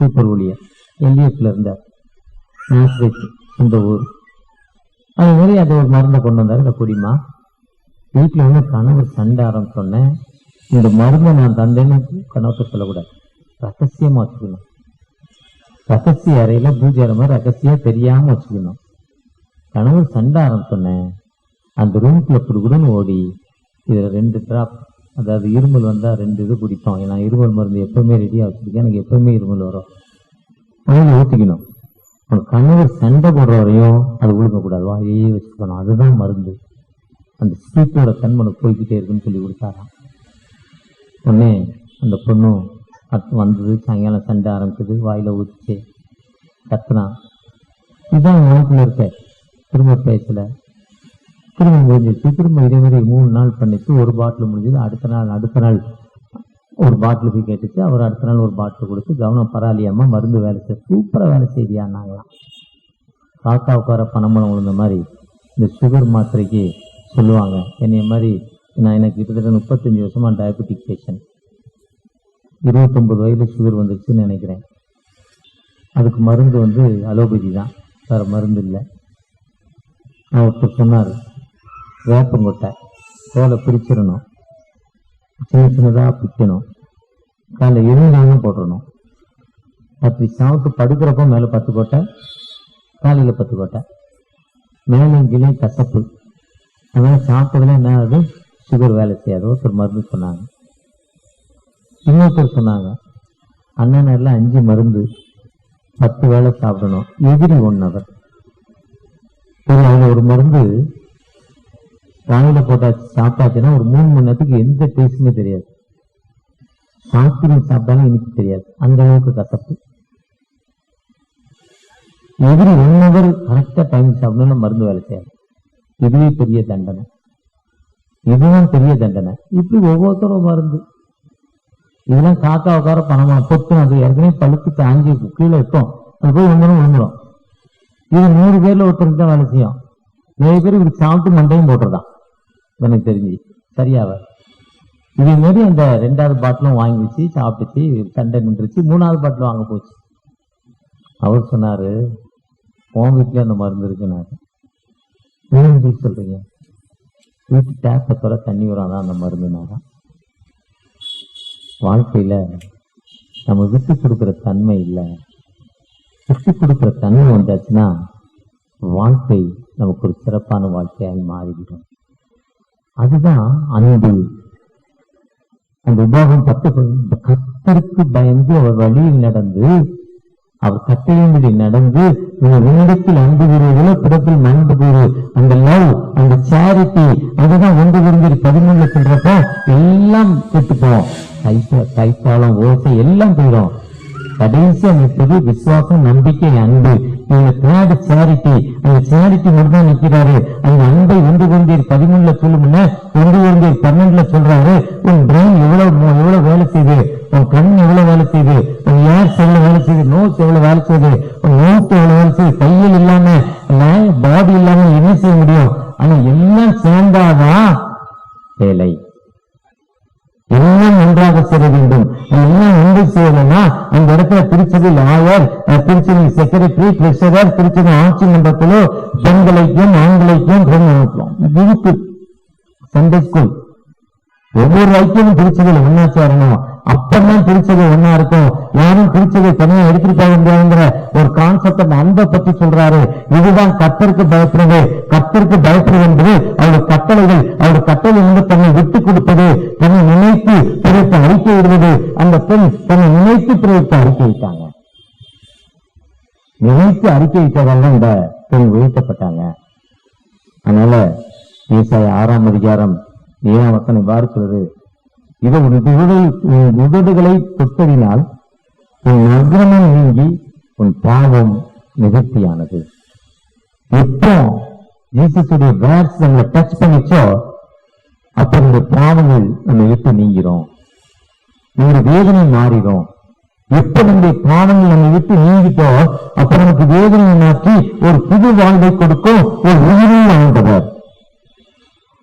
சூப்பர் ஊழியர். எல்லியஸ்ல இருந்தார், இந்த ஊர். அது மாதிரி அது ஒரு மருந்தை கொண்டு வந்தாரு. இந்த குடிமா வீட்டுல வந்து கணவர் சண்டை ஆரம்பிச்சோன்னே, இந்த மருந்தை நான் தந்தேன்னு கணவர்கிட்ட சொல்லக்கூடாது, ரகசியமா வச்சுக்கணும். ரகசிய அறையில பூஜை அறை மாதிரி ரகசியம் தெரியாம வச்சுக்கணும். கணவர் சண்டை ஆரம்பிச்சோன்னே அந்த ரூம்குள்ள குடுக்குடுன்னு ஓடி இதுல 2 டிராப், அதாவது இருமல் வந்தா 2 இது குடிப்போம். ஏன்னா இருமல் மருந்து எப்பவுமே ரெடியா வச்சிருக்கேன், எனக்கு எப்பவுமே இருமல் வரும், அதில் ஊற்றிக்கணும். கணவர் சண்டை போடுற வரையும் அது ஒழுங்கக்கூடாது, வாயே வச்சுக்கணும், அதுதான் மருந்து. அந்த ஸ்பீக்கரோட கண்மனை போய்கிட்டே இருக்குன்னு சொல்லி கொடுத்தாராம். உடனே அந்த பொண்ணும் வந்தது, சாயங்காலம் சண்டை ஆரம்பிச்சது, வாயில ஊற்றிச்சு, கத்துனா. இதுதான் மனசுல இருக்க. திரும்ப பேசல, திரும்ப முடிஞ்சிச்சு, திரும்ப இதே மாதிரி 3 நாள் பண்ணிச்சு. ஒரு பாட்டில் முடிஞ்சது. அடுத்த நாள் ஒரு பாட்டில் போய் கேட்டுச்சு. அவர் அடுத்த நாள் ஒரு பாட்டில் கொடுத்து, கவனம் பரவாயில்லையாம்மா, மருந்து வேலை செய்ய சூப்பராக வேலை செய்தியான்னாங்களாம். காக்கா உட்கார பணம்பழம் விழுந்த மாதிரி இந்த சுகர் மாத்திரைக்கு சொல்லுவாங்க. என்னைய மாதிரி எனக்கு கிட்டத்தட்ட 35 வருஷமா டயபெட்டிக் பேஷண்ட். 29 வயதில் சுகர் வந்துருச்சுன்னு நினைக்கிறேன். அதுக்கு மருந்து அலோபதி தான், வேறு மருந்து இல்லை. ஒருத்தர் சொன்னார், வேப்பங்கொட்டை தோலை பிரிச்சிடணும், சின்ன சின்னதாக பிக்கணும், காலைல எழுந்தாலும் போட்டுடணும், அப்படி சாப்பிட்டு படுக்கிறப்போ மேலே 10 கொட்டை, காலையில் 10 கொட்டை, மேலே கீழே கசப்பு. அதனால சாப்பிட்டதுல என்ன ஆகுது, சுகர் வேலை செய்யாது. ஒருத்தர் மருந்து சொன்னாங்க. இன்னொருத்தர் சொன்னாங்க, அண்ணன் எல்லாம் 5 மருந்து 10 வேளை சாப்பிடணும், எதிரி 1 hour. அதில் ஒரு மருந்து வாயில போட்டாச்சு சாப்பிட்டாச்சுன்னா ஒரு 3 மணி நேரத்துக்கு எந்த டேஸ்ட்டுமே தெரியாது. சாப்பிட்டு சாப்பிட்டாலும் எனக்கு தெரியாது, அந்த அளவுக்கு கசப்பு. எதிரி 1 hour கரெக்டா டைம் சாப்பிடணும்னு மருந்து வேலை செய்யாது. இதுவே பெரிய தண்டனை, இதுதான் பெரிய தண்டனை. இப்படி ஒவ்வொருத்தரும் மருந்து. இதெல்லாம் காக்கா உட்கார பணமா பொத்தும், அது ஏற்கனவே பழுத்து தாங்கி கீழே இருக்கும், அது போய் விழுந்துடும். இது 100 பேர்ல ஒருத்தருக்கு தான் வேலை செய்யும். நிறைய பேர் இப்படி சாப்பிட்டு மண்டையும் போட்டுறதான் எனக்கு தெரிஞ்சு சரியாவ. இதே மாதிரி அந்த 2வது பாட்டிலும் வாங்கிச்சு, சாப்பிட்டுச்சு, சண்டை நின்றுச்சு. 3வது பாட்டில் வாங்க போச்சு. அவர் சொன்னாரு, உன் வீட்டுல அந்த மருந்து இருக்குன்னாரு. சொல்றீங்க, வீட்டு டேப்பத்தோட தண்ணி வராதான் அந்த மருந்துனாதான். வாழ்க்கையில நம்ம விட்டு கொடுக்கிற தன்மை இல்லை. விட்டு கொடுக்கிற தன்மை வந்தாச்சுன்னா வாழ்க்கை நமக்கு ஒரு சிறப்பான வாழ்க்கையாகி மாறிவிடும். அதுதான் அன்பு. அந்த உபாகம் 10 கர்த்தருக்கு பயந்து அவர் வழியில் நடந்து, அவர் கட்டளையின்படி நடந்து, உன்னிடத்தில் அன்பு கூறுவதில் பிறப்பில் அன்பு கூறு. அந்த லவ், அந்த சேரிட்டி, அதுதான் 1 Corinthians 13 சொல்றப்ப எல்லாம் கெட்டு போவோம். கைத்தாளம், ஓசை எல்லாம் போயிடும். கடைசியா நிற்பது விசுவாசம், நம்பிக்கை, அன்பு. இந்த தேர்ட் சேரிட்டி, அந்த சேரிட்டி மட்டும் நிற்கிறாரு. அந்த அன்பை 1 Corinthians 13 சொல்லுமுன்னா 1 Corinthians 12 சொல்றாரு, உன் பிரெயின் எவ்வளவு வேலை செய்யுது, உன் கண் எவ்வளவு வேலை செய்யுது, உன் ஏர்ஸ் எவ்வளவு வேலை செய்யுது, நோஸ் எவ்வளவு வேலை செய்யுது, உன் நோஸ் எவ்வளவு வேலை செய்யுது. கையில் இல்லாம பாடி இல்லாம என்ன செய்ய முடியும்? ஆனா எல்லாம் சேர்ந்தாதான் வேலை. எல்லாம் நன்றாக செய்ய வேண்டும். எல்லாம் ஒன்று செய்யணும்னா அந்த இடத்துல திருச்சபை லாயர், திருச்சபை செக்ரட்டரி, ட்ரெஷரர், திருச்சபை ஆட்சி மன்றத்திலோ பெண்களைக்கும் ஆண்களைக்கும் சண்டே ஸ்கூல் ஒவ்வொரு ஐக்கியமும் திருச்சபையில ஒன்னா சேரணும். அப்பதான் திருச்சபை ஒன்னா இருக்கும். யாரும் திருச்சபை தனியா எடுத்துட்டு போக முடியாதுங்கிற ஒரு கான்செப்ட் அன்பை பற்றி சொல்றாரு. இதுதான் கர்த்தருக்கு பயப்படுவது. கர்த்தருக்கு பயப்படுவது என்பது அவருடைய கட்டளைகள். அவருடைய கட்டளை தன்னை விட்டு கொடுப்பது, தன்னை நினைத்து பிறகு அறிக்கை விடுவது. அந்த பெண் தன்னை நினைத்து பிறகு அறிக்கை விட்டாங்க. நினைத்து அறிக்கை விட்டதால இந்த பெண் உயர்த்தப்பட்டாங்க. அதனால ஏசாயா 6ஆம் அதிகாரம் 7ஆம் வசனம் இவ்வாறு சொல்றது, இது உதடுகளை தொட்டதினால் உன் அக்கிரமம் நீங்கி உன் பாவம் நிவர்த்தியானது. எப்போ ஜீசஸுடைய வேர்ட்ஸ் நம்மளை டச் பண்ணிச்சோ அப்ப இந்த பாவங்கள் நம்ம விட்டு நீங்கிறோம், நம்முடைய வேதனை மாறிடும். எப்ப நம்முடைய பாவங்கள் நம்ம விட்டு நீங்கிட்டோ அப்ப நமக்கு வேதனையை மாற்றி ஒரு புது வாழ்வை கொடுக்கும் ஒரு உயிரை ஆண்டவர்.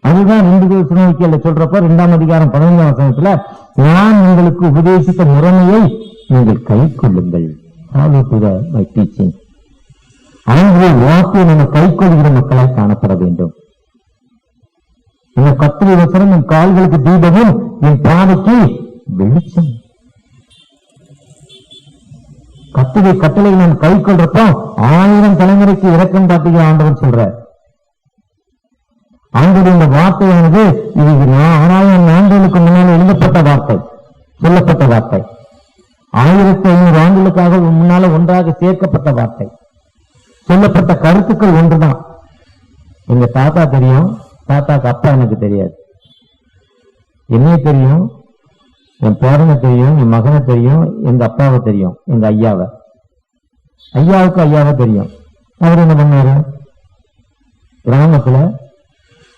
அதுதான் 2 சுனோக்கியல்ல சொல்றப்ப 2ஆம் அதிகாரம் 15ஆம் வசனத்துல, நான் உங்களுக்கு உபதேசித்த முறைமையை நீங்கள் கை கொள்ளுங்கள். அவங்களுடைய வார்த்தையை நம்ம கை கொள்கிற மக்களாய் காணப்பட வேண்டும். இந்த கர்த்தருடைய வசனம் என் கால்களுக்கு தீபமும் என் பாதைக்கு வெளிச்சம். கர்த்தருடைய கட்டளை நாம் கை கொள்றப்போ 1000 தலைமுறைக்கு இரக்கம் காட்டுகிற ஆண்டவன் சொல்ற. ஆண்டவருடைய இந்த வார்த்தையானது இது 6000 ஆண்டுகளுக்கு முன்னால் எழுதப்பட்ட வார்த்தை, சொல்லப்பட்ட வார்த்தை. 1500 ஆண்டுகளுக்காக முன்னால ஒன்றாக சேர்க்கப்பட்ட வார்த்தை. சொல்லப்பட்ட கருத்துக்கள் ஒன்றுதான். எங்க தாத்தா தெரியும், தாத்தாக்கு அப்பா எனக்கு தெரியாது. என்னைய தெரியும், என் பேரனை தெரியும், என் மகனை தெரியும், எங்க அப்பாவை தெரியும், எங்க ஐயாவை. ஐயாவுக்கு ஐயாவை தெரியும். அவர் என்ன பண்ணாரு, கிராமத்துல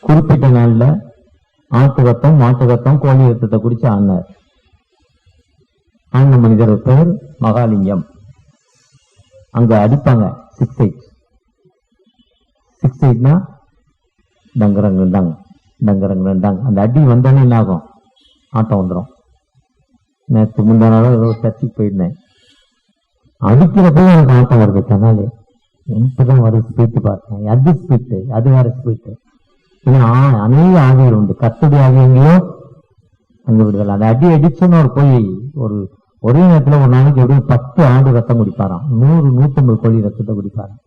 குறிப்பிட்ட நாள்ல ஆட்டு ரத்தம், மாட்டு ரத்தம், கோழி ரத்தத்தை குடிச்சு ஆனார். ஆண்ட மனிதர் பெயர் மகாலிங்கம். அங்க அடிப்பாங்க 6-8. 6-8னா டங்கரங்கண்டாங்க டங்கரங்கண்டாங்க. அந்த அடி வந்தோடனே என்ன ஆகும்? ஆட்டம் வந்துடும். நேற்று முந்தானாலும் ஏதோ சர்ச்சைக்கு போயிருந்தேன். அடிக்கிறப்போ எனக்கு ஆட்டம் வருது. கனாலே இப்பதான் வருது. ஸ்பீட்டு பார்த்தேன். அது ஸ்பீட்டு, அது வேற ஸ்பீட்டு. ஏன்னா அநேக ஆவிகள் உண்டு. கத்துடைய ஆவி எங்கேயோ அங்க விடுதலை. அந்த அடி அடிச்சுன்னு ஒரு போய் ஒரே நேரத்தில் ஒரு நாளைக்கு எப்படியும் 10 ஆண்டு ரத்தம் குடிப்பாராம். 100-150 கோழி ரத்தத்தை குடிப்பாராம்.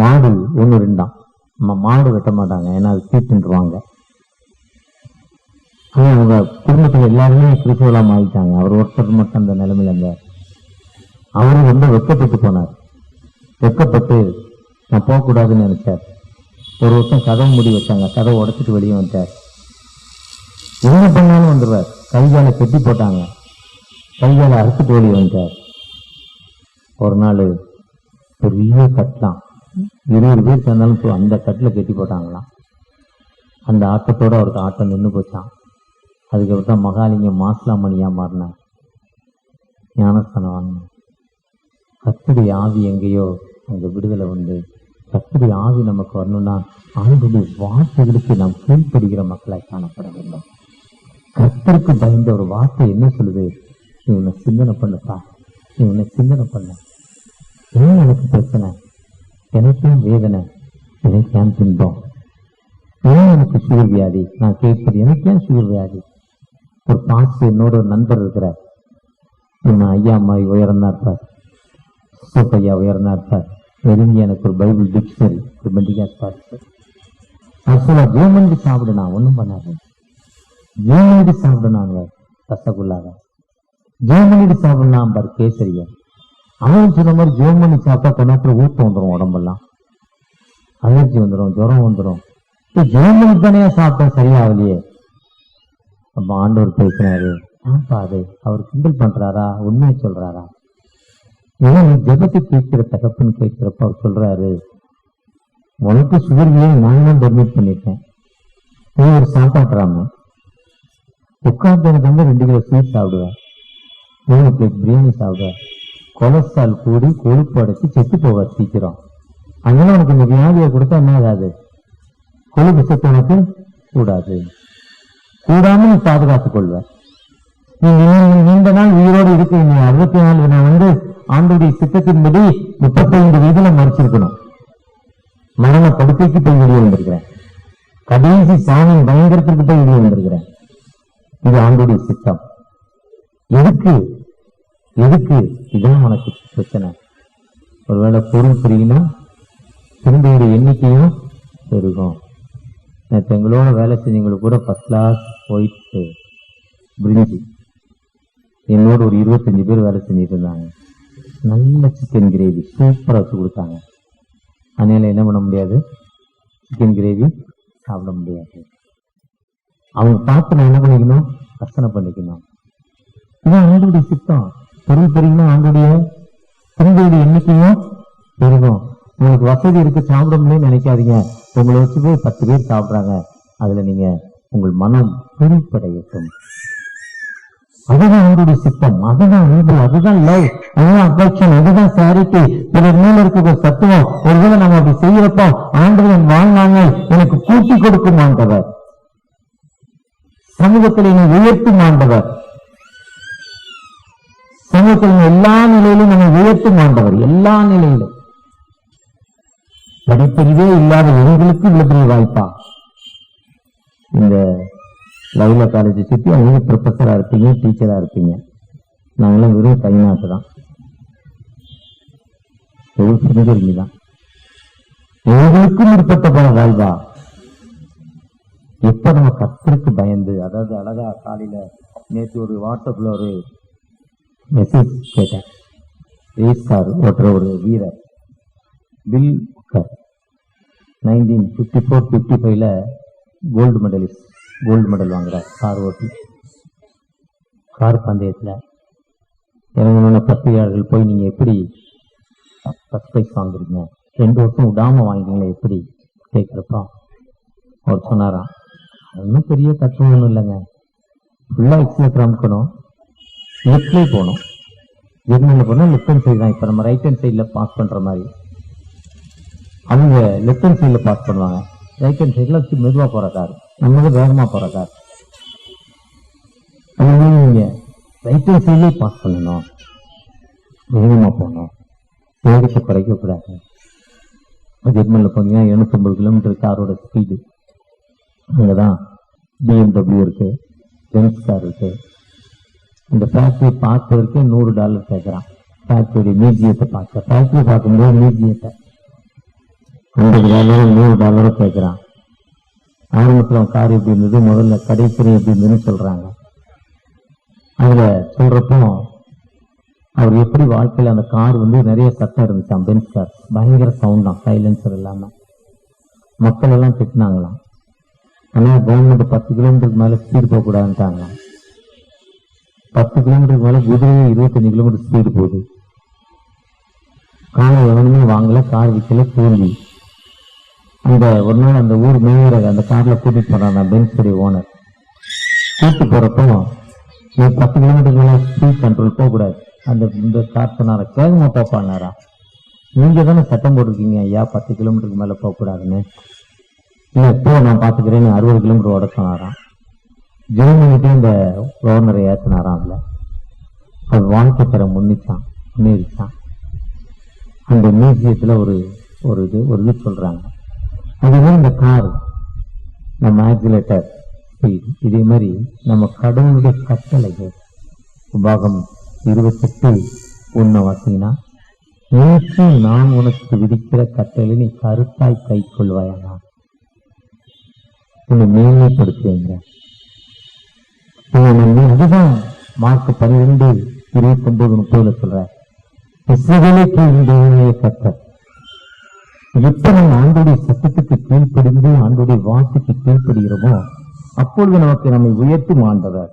மாடு 1-2 நம்ம மாடு வெட்ட மாட்டாங்க, ஏன்னா அது தீட்டுருவாங்க. அவங்க குடும்பத்தில் எல்லாருமே கிறிஸ்துவலாம் ஆகிட்டாங்க. அவர் ஒருத்தர் மட்டும் அந்த நிலைமையில இருந்தார். அவரு ரொம்ப வெக்கப்பட்டு போனார். வெக்கப்பட்டு நான் போகக்கூடாதுன்னு நினைச்சார். ஒரு வருஷம் கதவு மூடி வச்சாங்க. கதவை உடைச்சிட்டு வெளியே வந்துட்டார். என்ன பண்ணாலும் வந்துடுவார். கைகால கெட்டி போட்டாங்க. கைகால அறுத்துட்டு வெளியே வந்துட்டார். ஒரு நாள் பெரிய கட்டலாம், 20 பேர் சேர்ந்தாலும் அந்த கட்டில் கெட்டி போட்டாங்களாம். அந்த ஆட்டத்தோட அவருக்கு ஆட்டம் நின்று போச்சான். அதுக்கப்புறம் தான் மகாலிங்கம் மாசிலாமணியா மாறினார். ஞானஸ்தானம் வாங்கினார். கர்த்தருடைய ஆவி எங்கேயோ அங்க விடுதலை உண்டு. கர்த்தருடைய ஆவி நமக்கு வரணும்னா ஆண்டுடைய வார்த்தைகளுக்கு நாம் கீழ்ப்படுகிற மக்களாய் காணப்பட வேண்டும். கர்த்தருக்கு பயந்த ஒரு வார்த்தை என்ன சொல்லுது? நீ உன்னை சிந்தனை பண்ணப்பா, நீ உன்னை சிந்தனை பண்ண. ஏன் எனக்கு பிரச்சனை? எனக்கேன் வேதனை? எனக்கேன் துன்பம்? ஏன் எனக்கு சுகர் வியாதி? நான் கேட்பது எனக்கேன் சுகர் வியாதி? ஒரு பாஸ்ட் என்னோட ஒரு நண்பர் இருக்கிறார். என்ன ஐயா அம்மா உயர்ந்தா இருப்பார், சூப்பையா உயர்ந்தா இருப்பார். நெருங்கி எனக்கு ஒரு பைபிள் டிக்ஷனரி, ஒரு பெண்டிகாஸ் பாஸ்டர். ஆக்சுவலா ஜெர்மனிக்கு சாப்பிடு, நான் ஒன்றும் பண்ணாது. ஜெர்மனிக்கு சாப்பிடுனாங்க ரசகுல்லாக, ஜெர்மனிக்கு சாப்பிடலாம் பாரு கேசரியா. அவன் சொன்ன மாதிரி ஜெர்மனி சாப்பிட்டா கொண்டாத்துல ஊக்கம் வந்துடும், உடம்பெல்லாம் அலர்ஜி வந்துடும், ஜுரம் வந்துடும். ஜெர்மனி தானே சாப்பிட்டா சரியாகலையே. அப்ப ஆண்டவர் பேசினாரு, ஆப்பா அது அவர் கிண்டல் பண்றாரா உண்மையை சொல்றாரா? ஏன்னா நீ ஜெபத்தை கேட்கிற தகப்புன்னு கேட்கிறப்ப அவர் சொல்றாரு, உனக்கு சுகர்வியை நான் தான் டெர்மிட் பண்ணிட்டேன். நீ ஒரு சாப்பாட்டுறாம உட்கார்ந்து 2 கிலோ ஸ்வீட் சாப்பிடுவேன், 3 பிளேட் பிரியாணி சாப்பிடுவேன். கொலஸ்ட்ரால் கூடி கொழுப்பு அடைச்சி செத்து போவார் சீக்கிரம். அதனால உனக்கு இந்த வியாதியை கொடுத்தா என்ன ஆகாது? கொழுப்பு சத்து உனக்கு கூடாது, கூடாம நீ பாதுகாத்துக் கொள்வ. நீ நீண்ட நாள் உயிரோடு இருக்கு. நீ 64 நான் ஆண்டுடைய சித்தத்தின்படி 35 வயதுல மறைச்சிருக்கணும். மரண படுக்கைக்கு போய் வெளியே வந்திருக்கிறேன். கடைசி சாமியின் பயங்கரத்திற்கு போய் வெளியே வந்திருக்கிறேன். இது ஆண்டுடைய சித்தம். எதுக்கு எதுக்கு? இதுதான் உனக்கு பிரச்சனை. ஒருவேளை பொருள் புரியுனா திரும்பியுடைய எண்ணிக்கையும் பெருகும். நேற்று எங்களோட வேலை செஞ்சவங்களுக்கு கூட ஃபர்ஸ்ட் கிளாஸ் ஒயிட் பிரிஞ்சி, என்னோட ஒரு 25 பேர் வேலை செஞ்சுட்டு இருந்தாங்க. நல்ல சிக்கன் கிரேவி சூப்பரா வச்சு கொடுத்தாங்க. அதனால என்ன பண்ண முடியாது, சிக்கன் கிரேவி சாப்பிட முடியாது. அவங்க பார்த்து நான் என்ன பண்ணிக்கணும், ரசனை பண்ணிக்கணும். இதான் ஆண்டுடைய சித்தம். பொருள் பெருகினா ஆண்டுடைய திரும்பியுடைய எண்ணிக்கையும் பெருகும். உங்களுக்கு வசதி இருக்கு சாப்பிட முடியும்னு நினைக்காதீங்க. உங்களை வச்சு போய் 10 பேர் சாப்பிட்றாங்க, அதுல நீங்க உங்கள் மனம் குறிப்படையட்டும். அதுதான் அவருடைய சித்தம், அதுதான் அன்பு, அதுதான் லவ், அதுதான் அஃபெக்ஷன், அதுதான் சேரிட்டி. பிறர் மேல இருக்கிற சத்துவம். ஒருவேளை நம்ம அப்படி செய்யறப்போ ஆண்டவன் வாழ்நாங்க எனக்கு கூட்டி கொடுக்கும் ஆண்டவர், சமூகத்தில் என்னை உயர்த்தும் ஆண்டவர், சமூகத்தில் எல்லா நிலையிலும் நம்மை உயர்த்தும் ஆண்டவர். எல்லா நிலையிலும் படிப்பறிவே இல்லாத எங்களுக்கு இவ்வளவு பெரிய வாய்ப்பா? இந்த லவ்ல காலேஜ் சுற்றி அவங்க ப்ரொஃபஸரா இருப்பீங்க, டீச்சரா இருப்பீங்க. நாங்களாம் வெறும் கைநாட்டு தான், தான். எங்களுக்கும் ஏற்பட்ட போன வாழ்வா. எப்ப நம்ம கர்த்தருக்கு பயந்து, அதாவது அழகா காலையில நேற்று ஒரு வாட்ஸ்அப்ல ஒரு மெசேஜ் கேட்டேன். ரேஸ் கார் ஓட்டுற ஒரு வீரர் பில் புக்கர் 1954-55 கோல்டு மெடல் வாங்குறார் கார் ஓட்டி. கார் பந்தயத்துல இறங்கணும்ன பத்திரிகையாளர்கள் போய் நீங்க எப்படி ஃபர்ஸ்ட் பிரைஸ் வாங்குறீங்க, 2 வருஷம் விடாம வாங்கினீங்களா எப்படி கேட்கிறப்போ அவர் சொன்னாராம், ஒன்றும் பெரிய கஷ்டம் ஒன்றும் இல்லைங்க, ஃபுல்லா எக்ஸலேட்டர் அமுக்கணும், லெஃப்ட்லேயே போகணும். ஜெர்மனியில் போனால் லெஃப்ட் ஹேண்ட் சைடு தான். இப்போ நம்ம ரைட் ஹேண்ட் சைடில் பாஸ் பண்ணுற மாதிரி அவங்க லெஃப்ட் ஹேண்ட் சைடில் பாஸ் பண்ணுவாங்க. ரைட் ஹேண்ட் சைடில் மெதுவாக போகிற கார், நம்மளுக்கு வேகமாக போகிற கார். அந்த மாதிரி நீங்கள் ரைட் ஹேண்ட் சைட்லேயே பாஸ் பண்ணணும், வேகமாக போகணும், வேகத்தை குறைக்கக்கூடாது. ஜெர்மனியில் போனீங்கன்னா 250 கிலோமீட்டர் காரோட ஸ்பீடு. அங்கே தான் BMW இருக்கு, பென்ஸ் கார் இருக்கு. இந்த ஃபேக்டரி பார்க்கறதுக்கே $100 கேட்குறான். ஃபேக்டரி மியூசியத்தை பார்க்க, ஃபேக்டரி பார்க்கும்போது மியூசியத்தை $50 $100 கேட்குறான். ஆரம்பத்தில் கார் எப்படி இருந்தது, முதல்ல கடைசிரி எப்படி இருந்ததுன்னு சொல்றாங்க. அதில் சொல்றப்போ அவர் எப்படி வாழ்க்கையில் அந்த கார் நிறைய சத்தம் இருந்துச்சான். பென்ஸ் கார் பயங்கர சவுண்ட் தான், சைலன்சர் இல்லாம. மக்கள் எல்லாம் திட்டினாங்களாம். ஆனால் கவர்மெண்ட் 10 கிலோமீட்டருக்கு மேலே ஸ்பீடு போகக்கூடாதுட்டாங்க. 10 கிலோமீட்டருக்கு மேலே குதிரையே 25 கிலோமீட்டர் ஸ்பீடு போகுது. காரை எவனுமே வாங்கல, கார் விற்கல, தோல்வி. அந்த ஒரு நாள் அந்த ஊர் மேயர் அந்த கார்ல கூட்டிட்டு போறாங்க. பென்ஸுடைய ஓனர் கூட்டு போறப்போ, நீ 10 கிலோமீட்டருக்கு மேலே ஸ்பீட் கண்ட்ரோல் போகக்கூடாது. இந்த கார் சொன்னார, வேகமா போப்பானாரா, நீங்க தானே சட்டம் போட்டிருக்கீங்க ஐயா 10 கிலோமீட்டருக்கு மேலே போகக்கூடாதுன்னு. இல்லை இப்போ நான் பார்த்துக்கிறேன்னு 60 கிலோமீட்டர் ஓட சொன்னாராம். ஜெர்மனிக்கு இந்த கவர்னரை ஏற்றினாராம். அதில் அது வாழ்க்கை தர முன்னேறிச்சான். அந்த மியூசியத்தில் ஒரு இது சொல்றாங்க. அதுவே இந்த கார், நம்ம ஆக்சிலேட்டர் ஸ்பீட், இதே மாதிரி நம்ம கடவுளுடைய கட்டளைகள். உபாகம் 28:1 வாசிங்கன்னா, நேற்று நான் உனக்கு விதிக்கிற கட்டளை நீ கருத்தாய் கை கொள்வாயா, உன்னை மேன்மைப்படுத்துவீங்க. அதுதான் மார்க் 12:29-30 சொல்ற, இஸ்ரவேலுக்கு இந்த கர்த்தர். எப்ப நம்ம ஆண்டோடைய சத்தத்துக்கு கீழ்ப்படிந்து ஆண்டோடைய வார்த்தைக்கு கீழ்ப்படுகிறோமோ, அப்பொழுது நம்மை உயர்த்தும் ஆண்டவர்,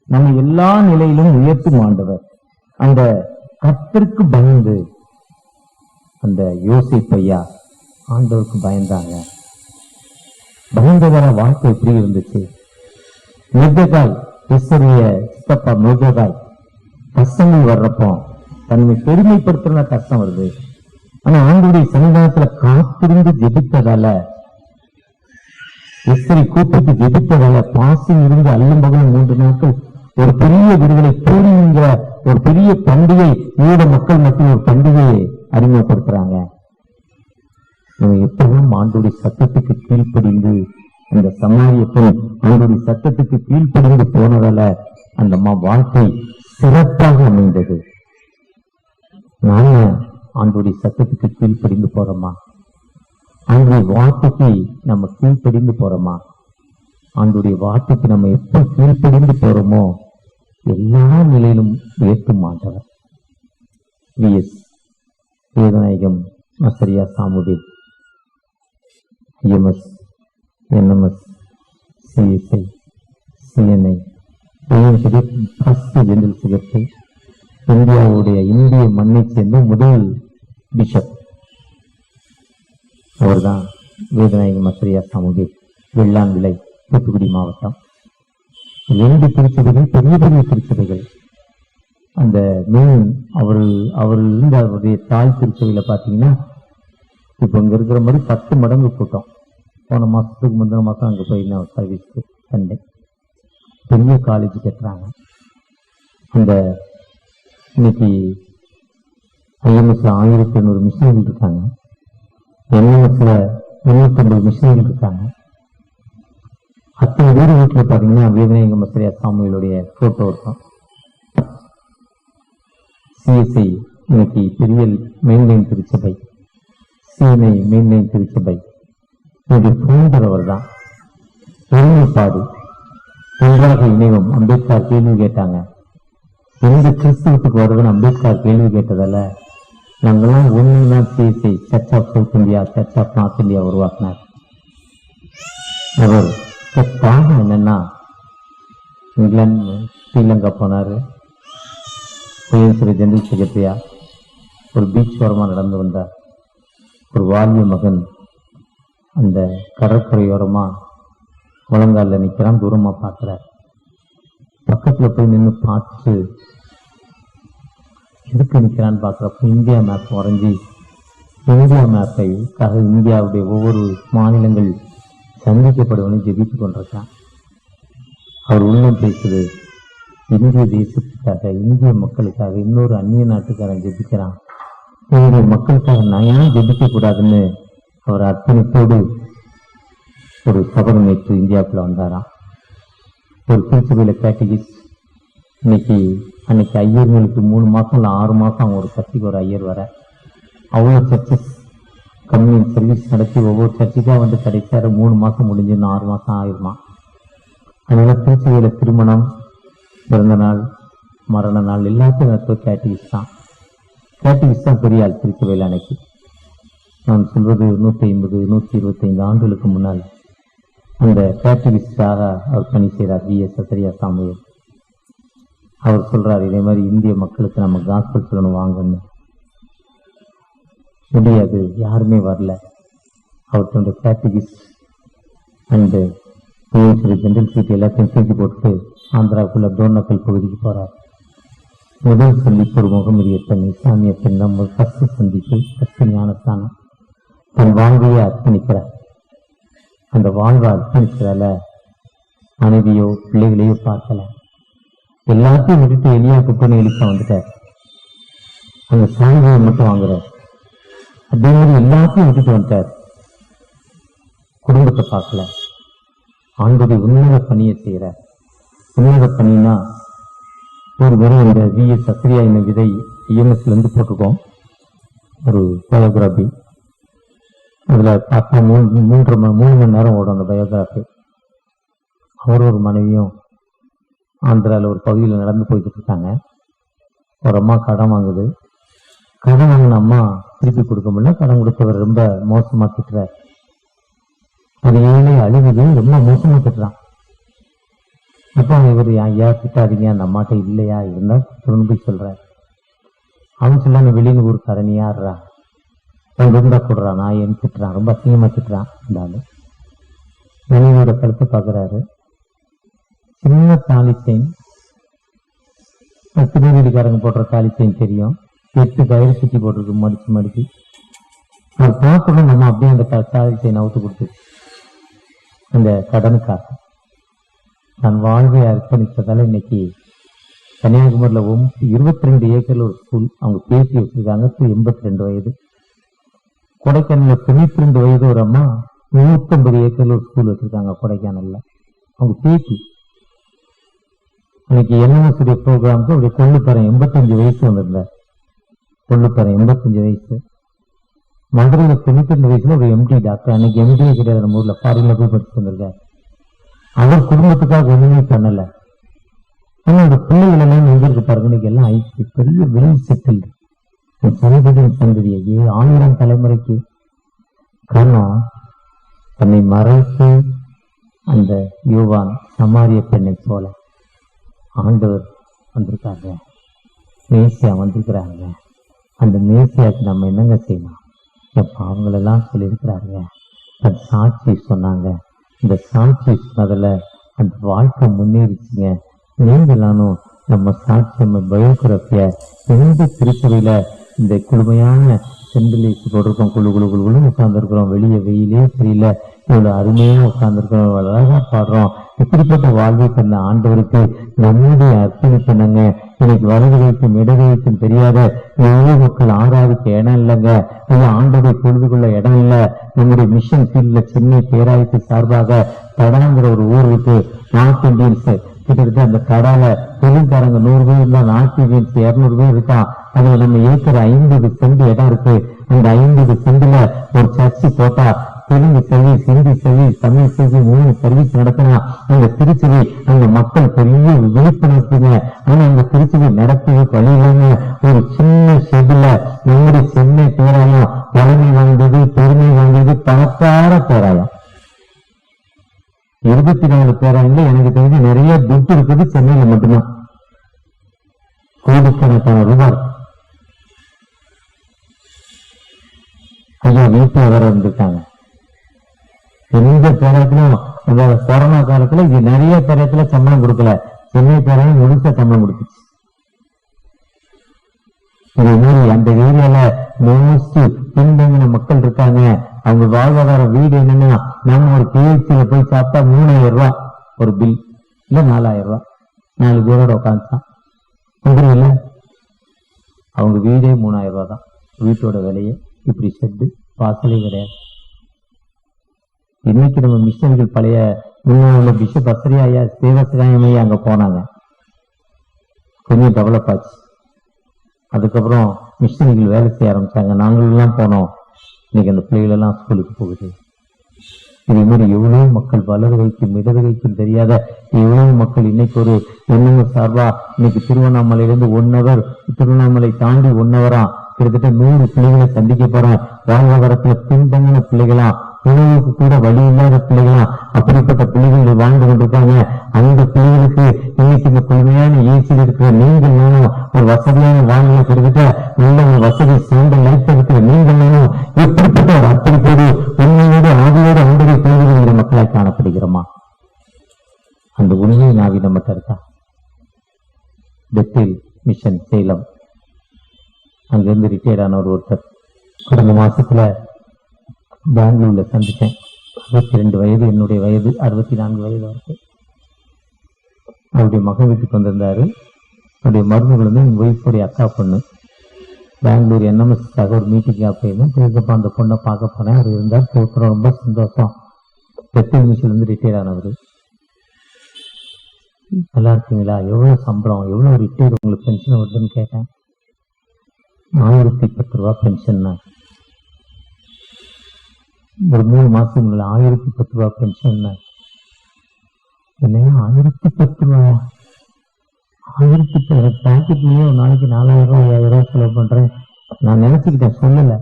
நம்ம எல்லா நிலையிலும் உயர்த்தும் ஆண்டவர். அந்த கர்த்தருக்கு பயந்து, அந்த யோசேப்பு ஐயா ஆண்டவருக்கு பயந்தாங்க. பயந்தவர வாழ்க்கை எப்படி இருந்துச்சு. மொர்தெகாய், எஸ்தருடைய சித்தப்பா மொர்தெகாய், கஷ்டங்கள் வர்றப்போ தன்னை பெருமைப்படுத்துற கஷ்டம் வருது. ஆனா ஆண்டவருடைய சன்னிதானத்துல காத்திருந்து ஜெபித்ததால, எஸ்தரை கூப்பிட்டு ஜெபித்ததால, பாசில் இருந்து அல்லும் பகலும் 3 நாட்கள் ஒரு பெரிய விடுதலை, பூரிங்கிற ஒரு பெரிய பண்டிகை, யூத மக்கள் மத்தியில் ஒரு பண்டிகையை அறிமுகப்படுத்துறாங்க. நம்ம எப்பவும் ஆண்டோடைய சத்தத்துக்கு கீழ்ப்படிந்து, அந்த சமாரிய பெண் ஆண்டோடைய சத்தத்துக்கு கீழ்ப்படிந்து போனதால அந்த வாழ்க்கை சிறப்பாக அமைந்தது. நாம ஆண்டோடைய சத்தத்துக்கு கீழ்ப்படிந்து போறோமா? ஆண்டோடைய வார்த்தைக்கு நம்ம கீழ்ப்படிந்து போறோமா? ஆண்டோடைய வார்த்தைக்கு நம்ம எப்ப கீழ்ப்படிந்து போறோமோ எல்லா நிலையிலும் உயர்த்தும் ஆண்டவர். VS Vedanayagam, Azariah Samuel, EMS, NMS, CSI, CNI, general secretary, இந்திய மண்ணை சேர்ந்த முதல் பிஷப் அவர்தான் வேதநாயகம் மசரியா சாமுவேல். வெள்ளான்விளை, தூத்துக்குடி மாவட்டம். 2 திருச்சபைகள், பெரிய பெரிய திருச்சபைகள். அந்த மெயின் அவர் இருந்த அவருடைய தாய் திருச்சபையில பாத்தீங்கன்னா, இப்ப இங்க இருக்கிற மாதிரி 10 மடங்கு கூட்டம். போன மாசத்துக்கு முந்தின மாசம் அங்க போயிருந்தேன் சர்வீஸ்க்கு. சண்டே பெரிய காலேஜ் கட்டுறாங்க. அந்த இன்னைக்கு IMSல 1800 மிஷினரிகள் இருக்காங்க. NMSல 350 மிஷினரிகள் இருக்காங்க. அத்தனை வீடு வீட்டுல பாத்தீங்கன்னா வேதநாயகம் மசரியா சாமுவேலுடைய போட்டோ இருக்கும். CSI இன்னைக்கு பெரிய மெயின்லைன் திருச்சபை, CNI மெயின்லைன் திருச்சபை. இது போன்றவர் தான். ஒருமைப்பாடு, ஒன்றாக இணைவோம். அம்பேத்கர் கேள்வி கேட்டாங்க, எந்த கிறிஸ்தவத்துக்கு வருதுன்னு அம்பேத்கர் கேள்வி கேட்டதால நாங்கெல்லாம் ஒண்ணுதான் CSI, church of south India, church of north India உருவாக்கினார். அவர் காரணம் என்னன்னா, இங்கிலாந்து, ஸ்ரீலங்கா போனாரு. ஜெனரல் செக்ரட்டரியா ஒரு பீச் ஓரமா நடந்து வந்தார். ஒரு வாலிய மகன் அந்த கடற்கரையோரமா முழங்கால நிக்கிறான். தூரமா பார்க்கிறார். பக்கத்துல போய் நின்று பார்த்து எதுக்கு நிற்கிறான்னு பார்க்குறப்ப இந்தியா மேப் வரைஞ்சி இந்தியா மேப்பைக்காக இந்தியாவுடைய ஒவ்வொரு மாநிலங்கள் சந்திக்கப்படுவதை ஜெபித்து கொண்டிருக்கான். அவர் உள்ளம் பேசுது, இந்திய தேசத்துக்காக, இந்திய மக்களுக்காக. இன்னொரு அந்நிய நாட்டுக்காரன் ஜெபிக்கிறான், இந்திய மக்களுக்காக நான் ஏன் ஜெபிக்க கூடாதுன்னு அவர் அர்ப்பணிப்போடு ஒரு சபதம் நேற்று இந்தியாவுக்குள்ள வந்தாராம். ஒரு திருச்சபையில கேட்டகிஸ்ட் அன்னைக்கு ஐயர்களுக்கு 3 மாசம் இல்லை 6 மாசம் ஒரு சர்ச்சுக்கு ஒரு ஐயர் வர, அவ்வளோ சர்ச்சஸ் கம்யூனியன் சர்வீஸ் நடத்தி ஒவ்வொரு சர்ச்சுக்காக வந்து கிடைச்சாரு. 3 மாசம் முடிஞ்சுன்னு 6 மாசம் ஆயிருமா. அதனால திருச்சபையில திருமணம், பிறந்த நாள், மரண நாள் எல்லாத்தையும் நடத்துவது கேட்டகிஸ்ட் தான். கேட்டகிஸ்ட் தான் பெரிய ஆள் திருச்சபையில். அன்னைக்கு நான் சொல்வது 150 125 ஆண்டுகளுக்கு முன்னால் அந்த கேட்டகிஸ்டாக அவர் பணி செய்கிறார் V.S. சத்ரியா சாமுவேல். அவர் சொல்றாரு, இதே மாதிரி இந்திய மக்களுக்கு நம்ம காஸ்பல் சொல்லணும் வாங்கன்னு. முடியாது, யாருமே வரல. அவர் தன்னுடைய கேட்டகிஸ்ட் அண்டு ஜெனரல் சீட் எல்லாத்தையும் தூக்கி போட்டு ஆந்திராவுக்குள்ள டோர்னக்கல் பகுதிக்கு போறார். முதல் சந்திப்பு ஒரு முகமதிய பெண், இஸ்லாமிய பெண் தான் ஃபர்ஸ்ட் சந்திப்பு, ஃபர்ஸ்ட் ஞானஸ்தானம். தன் வாழ்வையை அர்ப்பணிக்கிறார். அந்த வாழ்வை அர்ப்பணிக்கிறதால மனைவியோ பிள்ளைகளையோ பார்க்கல. எல்லாத்தையும் விட்டுட்டு எலியாக்கு போன எலிசா வந்துட்டார். அந்த சாங்கியை மட்டும் வாங்குறார். அதே மாதிரி எல்லாத்தையும் விட்டுட்டு வந்துட்டார். குடும்பத்தை பார்க்கல. ஆண்டுடைய உன்னத பணியை செய்கிறார். உன்னத பணினா ஒரு முறை இந்த V.S. சத்ரியா என்ன விதை EMSல இருந்து போட்டிருக்கோம் ஒரு பயோகிராபி. அதுல பார்த்தா 3 மணி நேரம் ஓடும் அந்த பயோகிராபி. அவர் ஒரு மனைவியும் ஆந்திராவில் ஒரு பகுதியில் நடந்து போய்கிட்டு இருக்காங்க. ஒரு அம்மா கடன் வாங்குது. கடன் வாங்கின அம்மா திருப்பி கொடுக்க முடியல. கடன் கொடுத்தவர் ரொம்ப மோசமா திட்டுறார். அது ஏழை அழுகுது, ரொம்ப மோசமா திட்டுறான். அப்போ இவர் ஐயா திட்டாதீங்க, அந்த அம்மாட்ட இல்லையா, இருந்தா திரும்பி சொல்றார். அவன் சொல்ல, நீ வெளியில ஊருக்காரன், நீ யாருறா, அவன் இருந்தா கொடுறான், நான் ஏன்னு திட்டுறான், ரொம்ப அசிங்கமா திட்டுறான். இருந்தாலும் மனைவியோட கழுத்தை பார்க்குறாரு. சின்ன தாலி செயின், திருநெல்வேலிக்காரங்க போடுற தாலி செயின் தெரியும், 8 கயிறு சுற்றி போட்டிருக்கு மடிச்சு மடிச்சு. அது பார்க்கணும், நம்ம அப்படியே அந்த தாலி செயின் அவுத்து கொடுத்துச்சு. அந்த கடனுக்காக நான் வாழ்வை அர்ப்பணித்ததால இன்னைக்கு கன்னியாகுமரியில் 22 ஏக்கர்ல ஒரு ஸ்கூல் அவங்க பேசி வச்சிருக்காங்க. 82 வயது. கொடைக்கானல்ல 92 வயது ஒரு அம்மா 150 ஏக்கர்ல ஒரு ஸ்கூல் வச்சிருக்காங்க கொடைக்கானல்ல. அவங்க பேசி இன்னைக்கு NMS ப்ரோக்ராமுக்கு அப்படி கொள்ளுப்பறேன் 85 வயசு வந்திருந்தார். கொள்ளுப்பறேன் 85 வயசு. மதுரையில 92 வயசுல ஒரு MD டாக்டர். அன்னைக்கு MD கிடையாது, நம்ம ஊர்ல ஃபாரின்ல போய் படிச்சு வந்திருக்காரு. அவர் குடும்பத்துக்காக ஒண்ணுமே பண்ணல. ஆனா அந்த பிள்ளைகள் எல்லாம் எங்கிருக்கு பாருங்க, இன்னைக்கு எல்லாம் ஐசி பெரிய வெல் செட்டில்டு சந்ததியை 1000 தலைமுறைக்கு. காரணம் தன்னை மறைத்து அந்த யோவான் சமாரிய பெண்ணை போல ஆண்டவர் வந்திருக்காங்க, மேசியா வந்திருக்கிறாங்க. அந்த மேசியாவுக்கு நம்ம என்னங்க செய்யணும்? அவங்களெல்லாம் சொல்லியிருக்கிறாங்க, தன் சாட்சி சொன்னாங்க. இந்த சாட்சி சொன்னதில் அந்த வாழ்க்கை முன்னேறிச்சுங்க. நீங்களானும் நம்ம சாட்சி, நம்ம பயோகிராபிய எந்த திருச்சபையில இந்த குழுமையான செந்திலேசி போட்டிருக்கோம், குழு குழு குழுன்னு உட்கார்ந்துருக்கிறோம். வெளியே வெயிலே தெரியல, இவ்வளவு அருமையா உட்கார்ந்துருக்கிறோம், அழகா பாடுறோம். இப்படிப்பட்ட வாழ்வை தந்த ஆண்டவருக்கு நம்முடைய அர்ப்பணிப்பண்ணங்க. இன்னைக்கு வலது வைக்கும் இடது வைக்கும் தெரியாத எவ்வளவு மக்கள் ஆராதிக்க இடம் இல்லைங்க. இது ஆண்டவரை பொழுது கொள்ள இடம் இல்லை. நம்முடைய மிஷன் ஃபீல்ட்ல சென்னை பேராயத்து சார்பாக தடாங்கிற ஒரு ஊர் இருக்கு. நார்த் இந்தியன்ஸ் கிட்டத்தட்ட அந்த கடால தொழில்காரங்க 100 பேர் இருந்தா, நார்த் இந்தியன்ஸ் 200 பேர் இருக்கா. அதுல நம்ம ஏற்கிற 50 சென்ட் இடம் இருக்கு. அந்த 50 சென்ட்ல ஒரு சர்ச்சு போட்டா Telugu service, Hindi service, Tamil service 3 service நடத்தினா அந்த திருச்சபை அந்த மக்கள் பெரிய விழிப்புணர்வுங்க. ஆனா அந்த திருச்சபை நடத்தவே வழி இல்லாம ஒரு சின்ன ஷெட்ல நம்முடைய சென்னை பேராயம் பழமை வாய்ந்தது, பெருமை வாய்ந்தது, பணக்கார பேராயம். 24 பேராயங்கள எனக்கு தெரிஞ்சு நிறைய துட்டு இருக்குது சென்னையில மட்டும்தான். கோடிக்கணக்கான ரூபாய். ஐயா வீட்டில் வர இருந்திருக்காங்க. எந்த பேரத்திலும் அந்த கொரோனா காலத்துல இது நிறைய பேரத்துல சம்பளம் கொடுக்கல. சென்னை பேரையும் முழுசா சம்பளம் கொடுத்துச்சு. இதே மாதிரி அந்த ஏரியால மோஸ்ட் பின்தங்கின மக்கள் இருக்காங்க. அவங்க வாழ்வாதார வீடு என்னன்னா, நம்ம ஒரு கேஎஃப்சியில போய் சாப்பிட்டா 3000 ரூபாய் ஒரு பில், இல்ல 4000 ரூபாய், 4 பேரோட உட்காந்துதான் இல்ல. அவங்க வீடே 3000 ரூபாய் தான். வீட்டோட விலையே இப்படி ஷெட்டு வாசலே கிடையாது. இன்னைக்கு நம்ம மிஷனரிகள் பழைய முன்னாள் பிஷப் அசரி ஐயா சேவசகாயம் ஐயா அங்க போனாங்க, கொஞ்சம் டெவலப் ஆச்சு. அதுக்கப்புறம் மிஷனரிகள் வேலை செய்ய ஆரம்பிச்சாங்க. நாங்களெல்லாம் போனோம். இன்னைக்கு அந்த பிள்ளைகள் எல்லாம் ஸ்கூலுக்கு போகுது. இதே மாதிரி எவ்வளவு மக்கள் வலது வைக்கும் இடது வைக்கும் தெரியாத எவ்வளவு மக்கள் இன்னைக்கு ஒரு எண்ணங்க சார்பா இன்னைக்கு திருவண்ணாமலையிலிருந்து 1 hour, திருவண்ணாமலை தாண்டி 1 hour கிட்டத்தட்ட 100 பிள்ளைகளை சந்திக்க போறோம். வாழ்வாதாரத்துல பின்தங்கின பிள்ளைகளா, உணவுக்கு கூட வழி இல்லாத பிள்ளைகளா, அப்படிப்பட்ட பிள்ளைகள் வாழ்ந்து கொண்டிருக்காங்க. அந்த பிள்ளைகளுக்கு இன்னைக்கு இந்த குழுமையான ஏசியில் இருக்கிற நீங்கள் நானும் ஒரு வசதியான வாழ்நிலை கொடுத்துட்ட நல்ல ஒரு வசதி சேர்ந்த லைஃப் இருக்கிற நீங்கள் நானும் எப்படிப்பட்ட ஒரு அத்தனை பேரு உண்மையோடு ஆவியோடு அன்பரை தேவைங்கிற மக்களாய் காணப்படுகிறோமா? அந்த உண்மையை நாவி நம்மகிட்ட இருக்கா? பெத்தேல் மிஷன் சேலம், அங்கிருந்து ரிட்டையர்ட் ஆன ஒருத்தர் கடந்த மாசத்துல பெங்களூர்ல சந்திச்சேன். 62 வயது, என்னுடைய வயது 64 வயது வரைக்கும். அவருடைய மகன் வீட்டுக்கு வந்திருந்தாரு. அவருடைய மருமகள் வந்து என் ஒய்ஃபுடைய அக்கா பொண்ணு. பெங்களூர் NMS ஒரு மீட்டிங்காக போயிருந்தேன். பேசப்போ அந்த பொண்ணை பார்க்க போனேன். அவர் இருந்தார், போகிறோம். ரொம்ப சந்தோஷம். பெத்தேல் மிஷன்ல இருந்து ரிட்டையர்ட் ஆனவர். நல்லா இருக்கீங்களா, எவ்வளவு சம்பளம், எவ்வளவு ரிட்டையர்ட், உங்களுக்கு பென்ஷன் வருதுன்னு கேட்டேன். 1010 ரூபா பென்ஷன். ஒரு 3 மாசத்துக்கு முன்னாடி 1010 ரூபா பென்ஷன். என்ன 1010 ரூபாயா? 1010 பேக்கெட்லயே ஒரு நாளைக்கு 4000 ரூபாய் 5000 ரூபாய் செலவு பண்றேன். நான் நினைச்சுக்கிட்டேன், சொல்லல.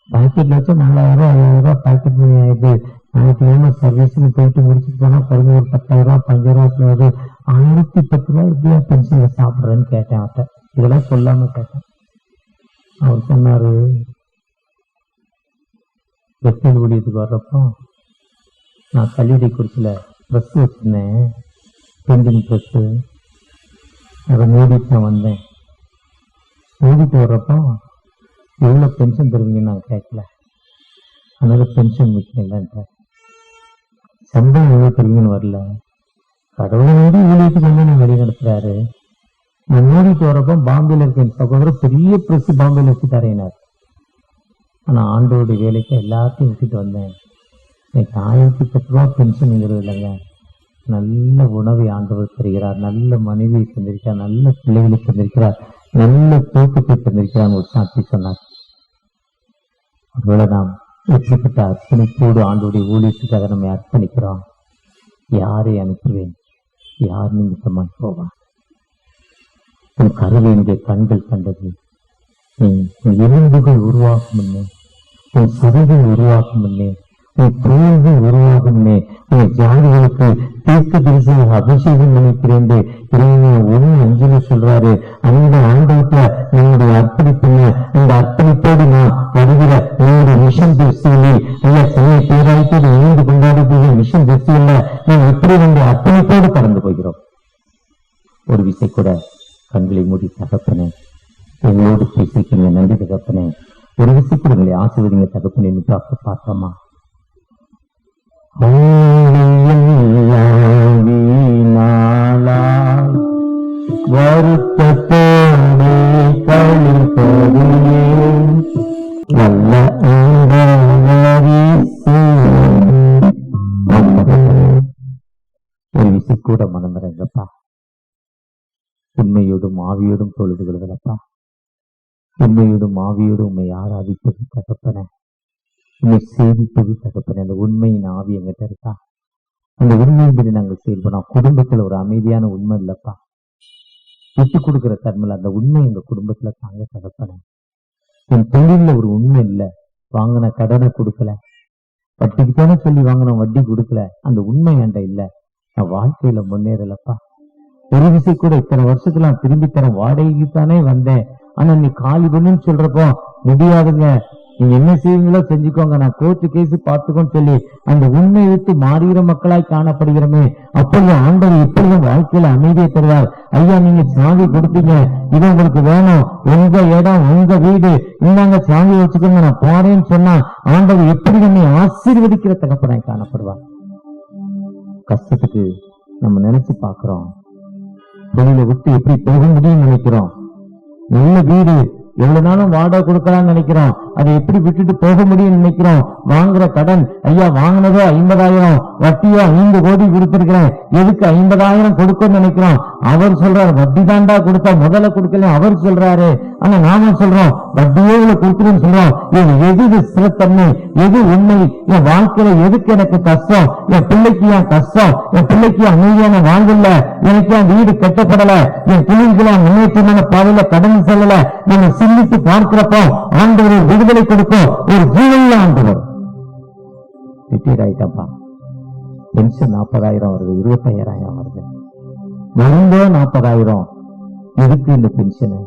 பேக்கெட்ல வச்சா 4000 ரூபாய் 5000 ரூபாய் பேக்கெட் மணி ஆயிடுது. நாளைக்கு சர்வீஸ்ன்னு போயிட்டு முடிச்சுட்டு போனா பிறகு ஒரு 10,000 ரூபாய் 5,000 ரூபாய் செலவு. 1010 ரூபாய் இப்படியா பென்ஷன்ல சாப்பிடுறேன்னு கேட்டேன் அவர்கிட்ட. இதெல்லாம் சொல்லாம கேட்டேன். அவர் சொன்னாரு, பெத்தேல் ஊழியத்துக்கு வர்றப்போ நான் கல்லூரி குறிச்சில ப்ரெஸ் வச்சிருந்தேன், பெயிண்டிங் ப்ரெஸ். அதை மூடிட்டு நான் வந்தேன். மூடிட்டு வர்றப்போ எவ்வளோ பென்ஷன் தருவீங்கன்னு நான் கேட்கல. அதனால பென்ஷன் முக்கியம் இல்லைன்ற. சம்பளம் எவ்வளோ தருவீங்கன்னு வரல. கடவுளை வந்து ஊழியத்துக்கு வந்து நான் வழி நடத்துறாரு. நான் மூடிட்டு வரப்போ பாம்பேல இருக்க என் சகோதரர் பெரிய ப்ரெஸ் பாம்பேல வச்சு தரையினார். ஆனா ஆண்டோடைய வேலைக்கு எல்லாத்தையும் விட்டுட்டு வந்தேன். இன்னைக்கு 1010 ரூபா பென்ஷன்ங்கிறது இல்லைங்க. நல்ல உணவை ஆண்டவர் தருகிறார், நல்ல மனைவியை தந்திருக்கிறார், நல்ல பிள்ளைகளை தந்திருக்கிறார், நல்ல தூக்கத்தை தந்திருக்கிறார் ஒரு சாட்சி சொன்னார். ஒருவேளை நாம் எப்படிப்பட்ட அர்ப்பணிப்போடு ஆண்டோடைய ஊழியத்துக்காக நம்மை அர்ப்பணிக்கிறோம். யாரை அனுப்புவேன், யார் நிமித்தமாய் போவான்? உன் கருவினுடைய கண்கள் கண்டது. உன் எலும்புகள் உருவாகும் முன்னே, உன் சதைகள் உருவாகும் முன்னே, உன் தோள்கள் உருவாகும் முன்னே, உன் ஜாதிகளுக்கு தீர்க்க தரிசன அபிஷேகம் நினைக்கிறேன் 1:5 சொல்றாரு. அந்த ஆண்டவத்தை நம்முடைய அர்ப்பணிப்புங்க. இந்த அர்ப்பணிப்போடு நான் வருகிற என்னுடைய மிஷன் திருஷ்டிகளில் இல்ல சென்னை பேராயத்தோடு இணைந்து கொண்டாடக்கூடிய மிஷன் திருஷ்டிகள்ல நாம் எப்படி நம்முடைய அர்ப்பணிப்போடு கடந்து போகிறோம். ஒரு விசை கூட கண்களை மூடி தகப்பனே எங்களோடு பேசிக்கிறீங்க. நன்றி தகப்பனே. ஒரு விசைக்கூட உங்களை ஆசீர்வதிங்க தகப்பனே. பார்த்தோமா வருத்தத்தோடு கழிப்பதிலே நல்ல ஒரு விசைக்கூட மனமரங்கப்பா. உண்மையோடும் ஆவியோடும் தொழுது கொள்வதப்பா. உண்மையோடும் ஆவியோடும் உண்மை ஆராதிப்பது தகப்பன, உண்மை சேவிப்பது தகப்பன. அந்த உண்மையின் ஆவி எங்கிட்ட இருக்கா? அந்த உண்மையின்படி நாங்கள் செயல்படணும். குடும்பத்துல ஒரு அமைதியான உண்மை இல்லப்பா. விட்டு கொடுக்கிற தன்மையில அந்த உண்மை எங்க குடும்பத்துல தாங்க தகப்பன. என் தொழில ஒரு உண்மை இல்லை. வாங்கின கடனை கொடுக்கல, வட்டிக்குத்தானே சொல்லி வாங்கின வட்டி கொடுக்கல. அந்த உண்மை என்கிட்ட இல்ல. நான் வாழ்க்கையில முன்னேறலப்பா. ஒரு விசை கூட இத்தனை வருஷத்துல நான் திரும்பி தரேன், வாடகைக்கு தானே வந்தேன். ஆனா நீ காலி பண்ணுன்னு சொல்றப்போ முடியாதுங்க. நீங்க என்ன செய்வீங்களோ செஞ்சுக்கோங்க, நான் கோர்ட்டு கேஸ் பார்த்துக்கோன்னு சொல்லி அந்த உண்மை விட்டு மாறுகிற மக்களாய் காணப்படுகிறோமே, அப்பொழுது ஆண்டவர் எப்பொழுதும் வாழ்க்கையில அமைதியை தருவார். ஐயா நீங்க சாவி கொடுத்தீங்க, இது உங்களுக்கு வேணும், உங்க இடம் உங்க வீடு, இந்தாங்க சாவி வச்சுக்கோங்க, நான் போறேன்னு சொன்னா ஆண்டவர் எப்படி நம்மை ஆசீர்வதிக்கிற தகப்பனாய் காணப்படுவார். கஷ்டத்துக்கு நம்ம நினைச்சு பாக்குறோம், தொழிலை விட்டு எப்படி போக முடியும்னு நினைக்கிறோம், நல்ல வீடு எவ்வளவு நாளும் வாடகை கொடுக்கலாம்னு நினைக்கிறோம், அதை எப்படி விட்டுட்டு போக முடியும்னு நினைக்கிறோம். வாங்குற கடன், ஐயா வாங்கினதோ 50,000, வட்டியோ 5 கோடி கொடுத்திருக்கிறேன், எதுக்கு 50,000 கொடுக்கணும்னு நினைக்கிறோம். அவர் சொல்றாரு வட்டி தாண்டா கொடுத்தா, முதல்ல கொடுக்கல அவர் சொல்றாரு. ஆனா நாம சொல்றோம் வட்டியே இவ்வளவு கொடுக்குறேன்னு சொல்றோம். எது ஸ்திரத்தன்மை, எது உண்மை, என் வாழ்க்கையில எதுக்கு எனக்கு கஷ்டம், என் பிள்ளைக்கு ஏன் கஷ்டம், என் பிள்ளைக்கு அமைதியான வாழ்வில்ல, எனக்கு என் வீடு கட்டப்படல, என் பிள்ளைகளை முன்னேற்றமான பாதையில கடந்து செல்லல, நம்ம சிந்தித்து பார்க்கிறப்போ ஆண்டவர் விடுதலை கொடுக்கும் ஒரு ஜீவன ஆண்டவர். ரிட்டையர் ஆயிட்டப்பா, பென்ஷன் 40,000 வருது, 25,000 வருது, வருந்தோ 40,000, எதுக்கு இந்த பென்ஷனு?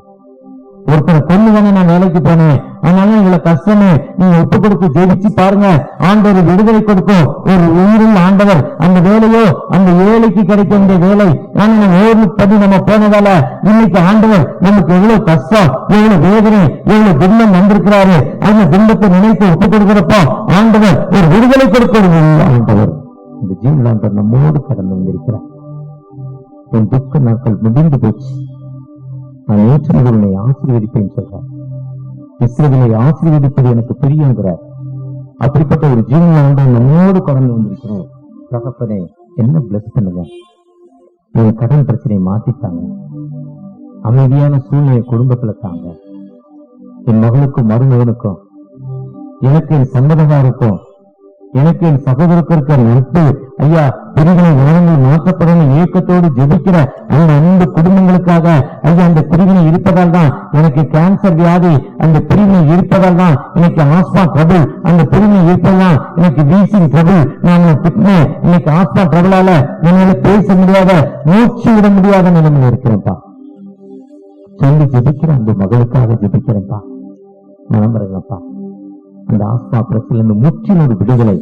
ஒருத்தரை கொண்டு தானே நான் வேலைக்கு போனேன், ஆனாலும் இவ்வளவு கஷ்டமே, நீங்க ஒப்பு கொடுத்து ஜெயிச்சு பாருங்க, ஆண்டவர் விடுதலை கொடுக்கும் ஒரு உயிரில் ஆண்டவர். அந்த வேலையோ அந்த ஏழைக்கு கிடைக்க வேண்டிய வேலை, ஆனா நம்ம ஓர்வு பண்ணி நம்ம போனதால இன்னைக்கு ஆண்டவர் நமக்கு எவ்வளவு கஷ்டம், எவ்வளவு வேதனை, எவ்வளவு துன்பம் வந்திருக்கிறாரு. அந்த துன்பத்தை நினைத்து ஒப்பு கொடுக்கிறப்போ ஆண்டவர் ஒரு விடுதலை கொடுக்க ஆண்டவர் இந்த ஜீவனாண்டவர் நம்மோடு கடந்து வந்திருக்கிறார். என் துக்க நாட்கள் முடிந்து போச்சு, நான் ஏற்று உன்னை ஆசீர்வதிப்பேன் சொல்றார். இஸ்ரவேலை ஆசீர்வதிப்பது எனக்கு பிரியங்கிறார். அப்படிப்பட்ட ஒரு ஜீவனாண்டை நம்மோடு கடந்து வந்திருக்கிறோம். தகப்பனே என்ன பிளஸ் பண்ணுங்க, என் கடன் பிரச்சனையை மாத்திட்டாங்க, அமைதியான சூழ்நிலை குடும்பத்துல தாங்க, என் மகளுக்கும் மருமகனுக்கும், எனக்கு என் சம்பந்தமாருக்கும், எனக்கு என் சகோதரருக்கு இருக்கிற நட்பு, ஐயா பிரிவினை நேரங்கள் மாற்றப்படணும் இயக்கத்தோடு ஜெபிக்கிற அந்த அன்பு குடும்பங்களுக்காக, ஐயா அந்த பிரிவினை இருப்பதால் தான் எனக்கு கேன்சர் வியாதி, அந்த பிரிவினை இருப்பதால் தான் எனக்கு ஆஸ்மா ட்ரபிள், அந்த பிரிவினை இருப்பதால் எனக்கு வீசிங் ட்ரபிள், நான் திட்டினேன், இன்னைக்கு ஆஸ்மா ட்ரபிளால என்னால பேச முடியாத, மூச்சு விட முடியாத நிலைமையில் இருக்கிறேன்ப்பா சொல்லி ஜெபிக்கிற அந்த மகளுக்காக ஜெபிக்கிறேன்ப்பா. நம்புறேங்கப்பா அந்த ஆஸ்மா பிரச்சனை இருந்து முற்றிலும் ஒரு விடுதலை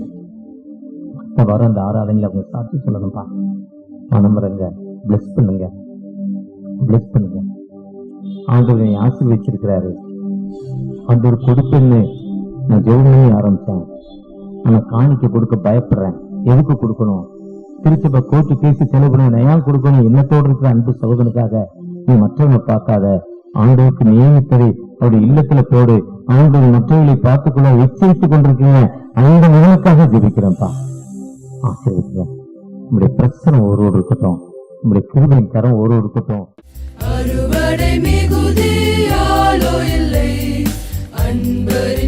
வர அந்த ஆராதனையில அவங்க சாட்சி சொல்லணும்பா. நம்புறேங்க, பிளஸ் பண்ணுங்க, பிளஸ் பண்ணுங்க. ஆண்டவரை ஆசீர்வதிச்சிருக்கிறாரு. ஆண்டவர் கொடுப்பேன்னு நான் ஜெபம் பண்ணி ஆரம்பிச்சேன், ஆனா காணிக்க கொடுக்க பயப்படுறேன். எதுக்கு கொடுக்கணும், திருச்சபை கோர்ட்டு கேஸ் செலவு பண்ண ஏன் கொடுக்கணும்? எண்ணத்தோடு இருக்கிற அன்பு சகோதரனுக்காக நீ மற்றவங்க பார்க்காத, ஆண்டவருக்கு நியமித்ததை அவருடைய இல்லத்துல போடு. ஆண்டவர் மற்றவர்களை பார்த்துக்கொள்ள எச்சரித்துக் கொண்டிருக்கீங்க, அந்த மகனுக்காக ஜெபிக்கிறேன்ப்பா. ஆசீர்வதிங்க. உங்களுடைய பிரச்சனை ஒருவோடு இருக்கட்டும், உங்களுடைய கிருபையின் கரம் ஒருவோடு இருக்கட்டும். அறுவடை மிகுதியாலோ இல்லை அன்பரின்